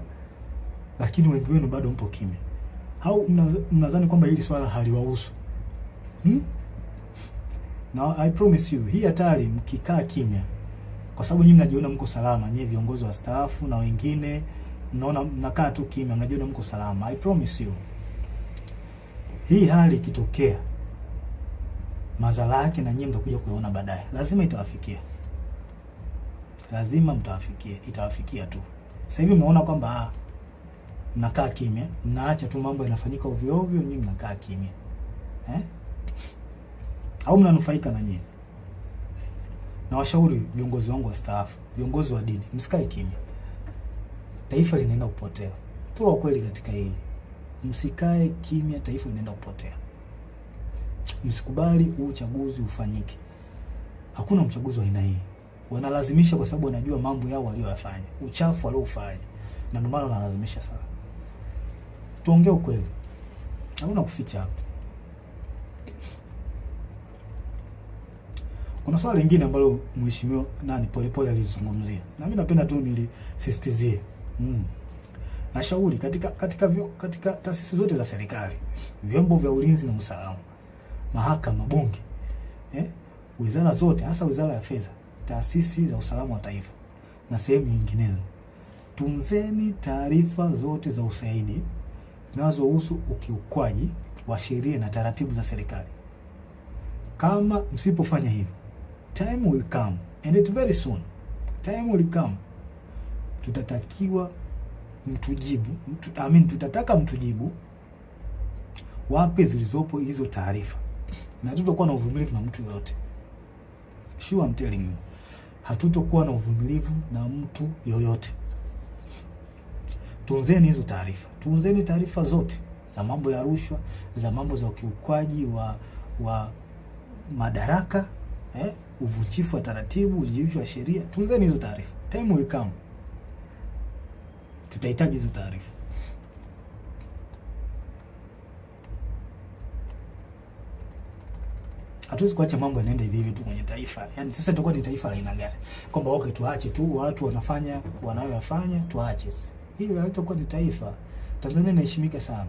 lakini wengi wenu bado mpo kimya. Au mnadhani kwamba hili swala haliwahusu? Now I promise you, hii hatari mkikaa kimya, kwa sababu nyinyi mnajiona mko salama, nyinyi viongozi wastaafu na wengine mnaona mnakaa tu kimya, mnajiona mko salama. I promise you, hii hali ikitokea, madhara yake na nyinyi mtakuja kuona baadaye. Lazima itawafikia. Lazima mtawafikia, itawafikia tu. Sasa hivi mnaona kwamba mnakaa kimya, mnaacha tu mambo yanafanyika ovyo ovyo, nyinyi mnakaa kimya. Au mnanufaika na nyinyi? Na washauri viongozi wangu wastaafu, viongozi wa dini, msikae kimya. Taifa linaenda kupotea. Tuwe kweli katika hili. Msikae kimya, taifa linaenda kupotea. Msikubali uchaguzi ufanyike. Hakuna mchaguzi wa aina hii. Wanalazimisha kwa sababu wanajua mambo yao waliyofanya, uchafu waliofanya. Na ndio maana wanalazimisha sana. Tuongee ukweli. Hakuna kuficha hapa. Kuna swali lingine ambalo mheshimiwa Polepole alizungumzia. Na mimi napenda tu nilisisitizie. Nashauri katika taasisi zote za serikali, vyombo vya ulinzi na usalama, mahakama, bunge, wizara zote, hasa wizara ya fedha, taasisi za usalama wa taifa na sehemu nyinginezo, tunzeni taarifa zote za ushahidi zinazohusu ukiukwaji wa sheria na taratibu za serikali. Kama msipofanya hivyo, time will come, and it very soon, time will come, tutatakiwa tutataka mtujibu wape zilizopo hizo taarifa, na hatutakuwa na uvumilivu na mtu yoyote. Sure, I'm telling you, hatutakuwa na uvumilivu na mtu yoyote. Tunzeni hizo taarifa, tunzeni taarifa zote za mambo ya rushwa, za mambo za ukiukwaji wa madaraka, uvunjifu wa taratibu, uvunjifu wa sheria. Tunzeni hizo taarifa. Time will come, tutahitaji hizo taarifa. Hatuwezi kuacha mambo yanaenda hivi hivi tu kwenye taifa. Yaani sasa tutakuwa ni taifa la aina gani? Kwamba tuache tu watu wanafanya wanayoyafanya, tuache. Hili halitakuwa ni taifa. Tanzania inaheshimika sana.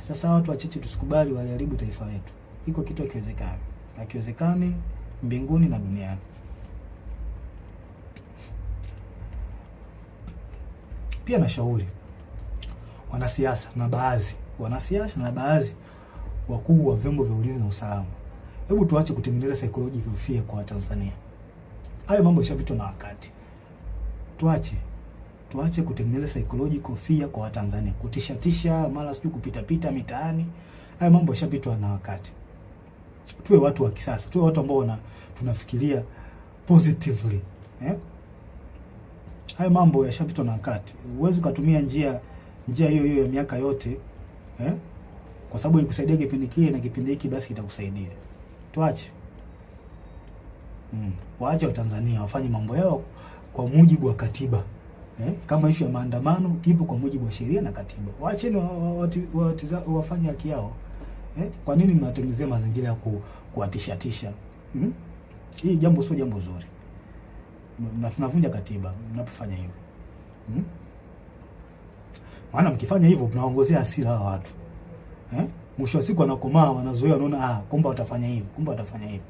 Sasa watu wachache tusikubali waliharibu taifa letu. Iko kitu hakiwezekani. Hakiwezekani mbinguni na duniani. Pia nashauri wanasiasa na baadhi wakuu wa vyombo vya ulinzi na usalama, hebu tuache kutengeneza psychological fear kwa Tanzania. Hayo mambo yashapitwa na wakati. Tuache kutengeneza psychological fear kwa Tanzania, kutishatisha mara sijui kupita mitaani. Hayo mambo yashapitwa na wakati. Tuwe watu wa kisasa, tuwe watu ambao tunafikiria positively. Hayo mambo yashapitwa na wakati. Uwezo kutumia njia hiyo ya miaka yote, kwa sababu ilikusaidia kipindi kile na kipindi hiki basi kitakusaidia. Tuache. Waache Watanzania wafanye mambo yao kwa mujibu wa katiba. Kama ishu ya maandamano ipo kwa mujibu wa sheria na katiba. Waacheni wafanye haki yao. Kwa nini mnatengenezea mazingira ya kuwatishatisha? Hii jambo sio jambo zuri. Na tunavunja katiba mnapofanya hivyo. Maana mkifanya hivyo mnaongozea hasira hawa watu. Mwisho wa siku wanakomaa, wanazoea, wanaona kumbe watafanya hivi, kumbe watafanya hivi.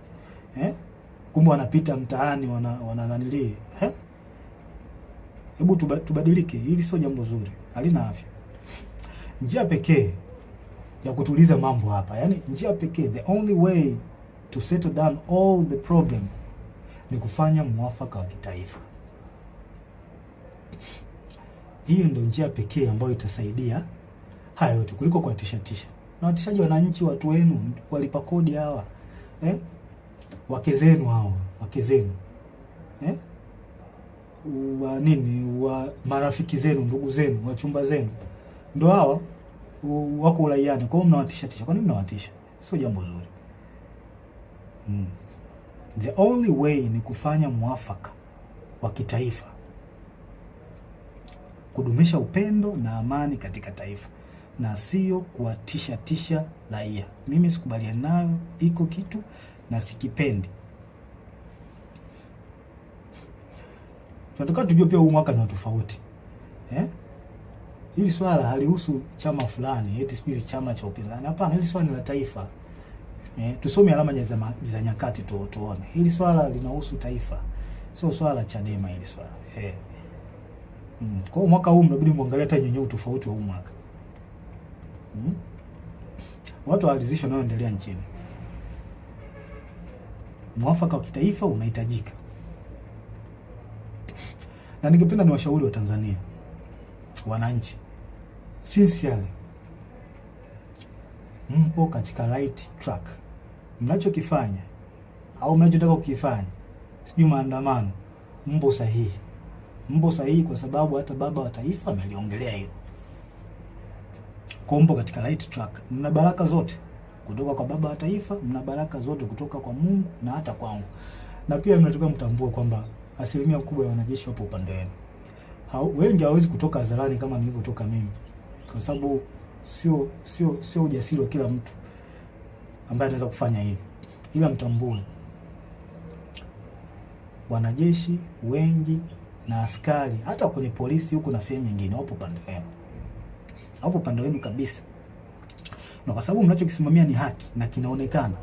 Kumbe wanapita mtaani wanananili. Hebu tubadilike, hili sio jambo zuri, halina afya. Njia pekee ya kutuliza mambo hapa, yani njia pekee, the only way to settle down all the problem ni kufanya mwafaka wa kitaifa. Hiyo ndio njia pekee ambayo itasaidia haya yote kuliko kuwatishatisha. Na watishaji wananchi, watu wenu walipa kodi hawa. Wake zenu hao, wake zenu. Wa marafiki zenu, ndugu zenu, wachumba zenu. Ndio hawa wako uraiani. Kwa hiyo mnawatishatisha. Kwa nini mnawatisha? Sio jambo zuri. The only way ni kufanya mwafaka wa kitaifa, kudumisha upendo na amani katika taifa, na sio kuwatisha raia. Mimi sikubaliani nayo, iko kitu na sikipendi. Tunataka tujue pia huu mwaka ni tofauti. Hili swala halihusu chama fulani, eti sijui chama cha upinzani. Hapana, hili swala ni la taifa. Tusome alama za nyakati tuone. Hili swala linahusu taifa. Sio swala la Chadema hili swala. Kwa mwaka huu mnabidi muangalie hata nyenye utofauti wa huu mwaka. Watu waalizishwa nayoendelea nchini. Mwafaka wa kitaifa unahitajika. Na ningependa niwashauri wa Tanzania, wananchi, sincerely, mpo katika right track. Mnachokifanya au mnachotaka kukifanya, sijui maandamano, mpo sahihi. Mpo sahihi kwa sababu hata baba wa taifa ameliongelea hilo. Mpo katika right track. Mna baraka zote kutoka kwa baba wa taifa, mna baraka zote kutoka kwa Mungu na hata kwangu. Na pia mnatakiwa mtambue kwamba asilimia kubwa ya wanajeshi wapo upande wenu. Wengi hawezi kutoka hadharani kama nilivyotoka mimi, kwa sababu sio ujasiri wa kila mtu ambaye anaweza kufanya hivi. Ila mtambue wanajeshi wengi na askari, hata kwenye polisi huko na sehemu nyingine, wapo upande wenu. Hapo upande wenu kabisa. Na kwa sababu mnachokisimamia ni haki na kinaonekana,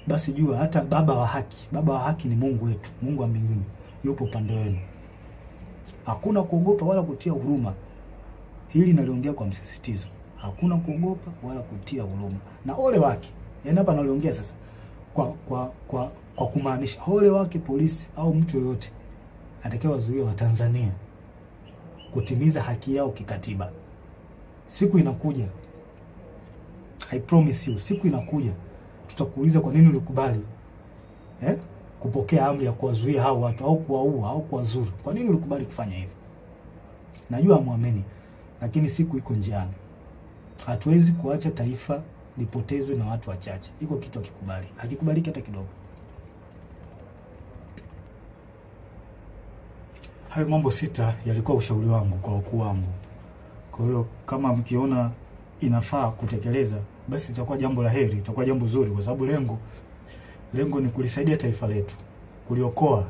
basi jua hata baba wa haki ni Mungu wetu, Mungu wa mbinguni, yupo upande wenu. Hakuna kuogopa wala kutia huruma. Hili naliongea kwa msisitizo. Hakuna kuogopa wala kutia huruma. Na ole wake. Yaani hapa naliongea sasa kwa kumaanisha ole wake polisi au mtu yoyote atakayewa wazuia wa Tanzania kutimiza haki yao kikatiba. Siku inakuja, I promise you, siku inakuja tutakuuliza kwa nini ulikubali kupokea amri ya kuwazuia hao watu au kuwaua au kuwazuru. Kwa nini ulikubali kufanya hivyo? Najua muamini, lakini siku iko njiani. Hatuwezi kuacha taifa lipotezwe na watu wachache. Iko kitu hakikubali. Hakikubaliki hata kidogo. Hayo mambo 6 yalikuwa ushauri wangu kwa wakuu wangu. Kwa hiyo kama mkiona inafaa kutekeleza, basi itakuwa jambo la heri, itakuwa jambo zuri, kwa sababu lengo ni kulisaidia taifa letu, kuliokoa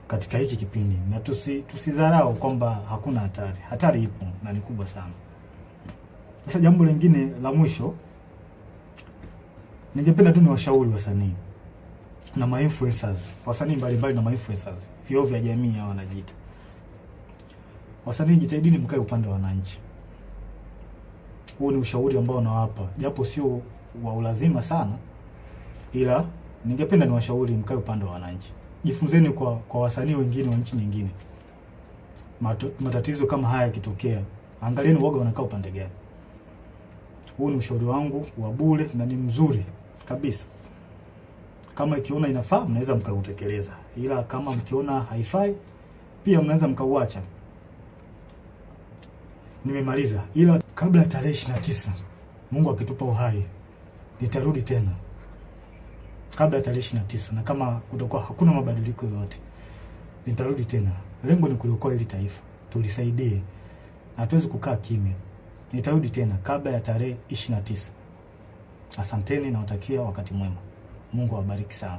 katika hiki kipindi. Na tusidharau kwamba hakuna hatari. Hatari ipo na ni kubwa sana. Sasa jambo lingine la mwisho, ningependa tu niwashauri wasanii na ma-influencers, wasanii mbalimbali na ma-influencers, vioo vya jamii hao wanajiita. Wasanii, jitahidini mkae upande wa wananchi. Huo ni ushauri ambao nawapa, japo sio wa ulazima sana, ila ningependa niwashauri mkae upande wa wananchi. Jifunzeni kwa wasanii wengine wa nchi nyingine. Matatizo kama haya yakitokea, angalieni woga wanakaa upande gani. Huo ni ushauri wangu wa bure na ni mzuri kabisa. Kama ikiona inafaa, mnaweza mkautekeleza. Ila kama mkiona haifai, pia mnaweza mkauacha. Nimemaliza. Ila kabla ya tarehe 29, Mungu akitupa uhai, nitarudi tena. kabla ya tarehe 29, na kama kutakuwa hakuna mabadiliko yoyote nitarudi tena. Lengo ni kuliokoa hili taifa, tulisaidie, hatuwezi kukaa kimya. Nitarudi tena kabla ya tarehe 29. Asanteni na watakia wakati mwema. Mungu awabariki sana.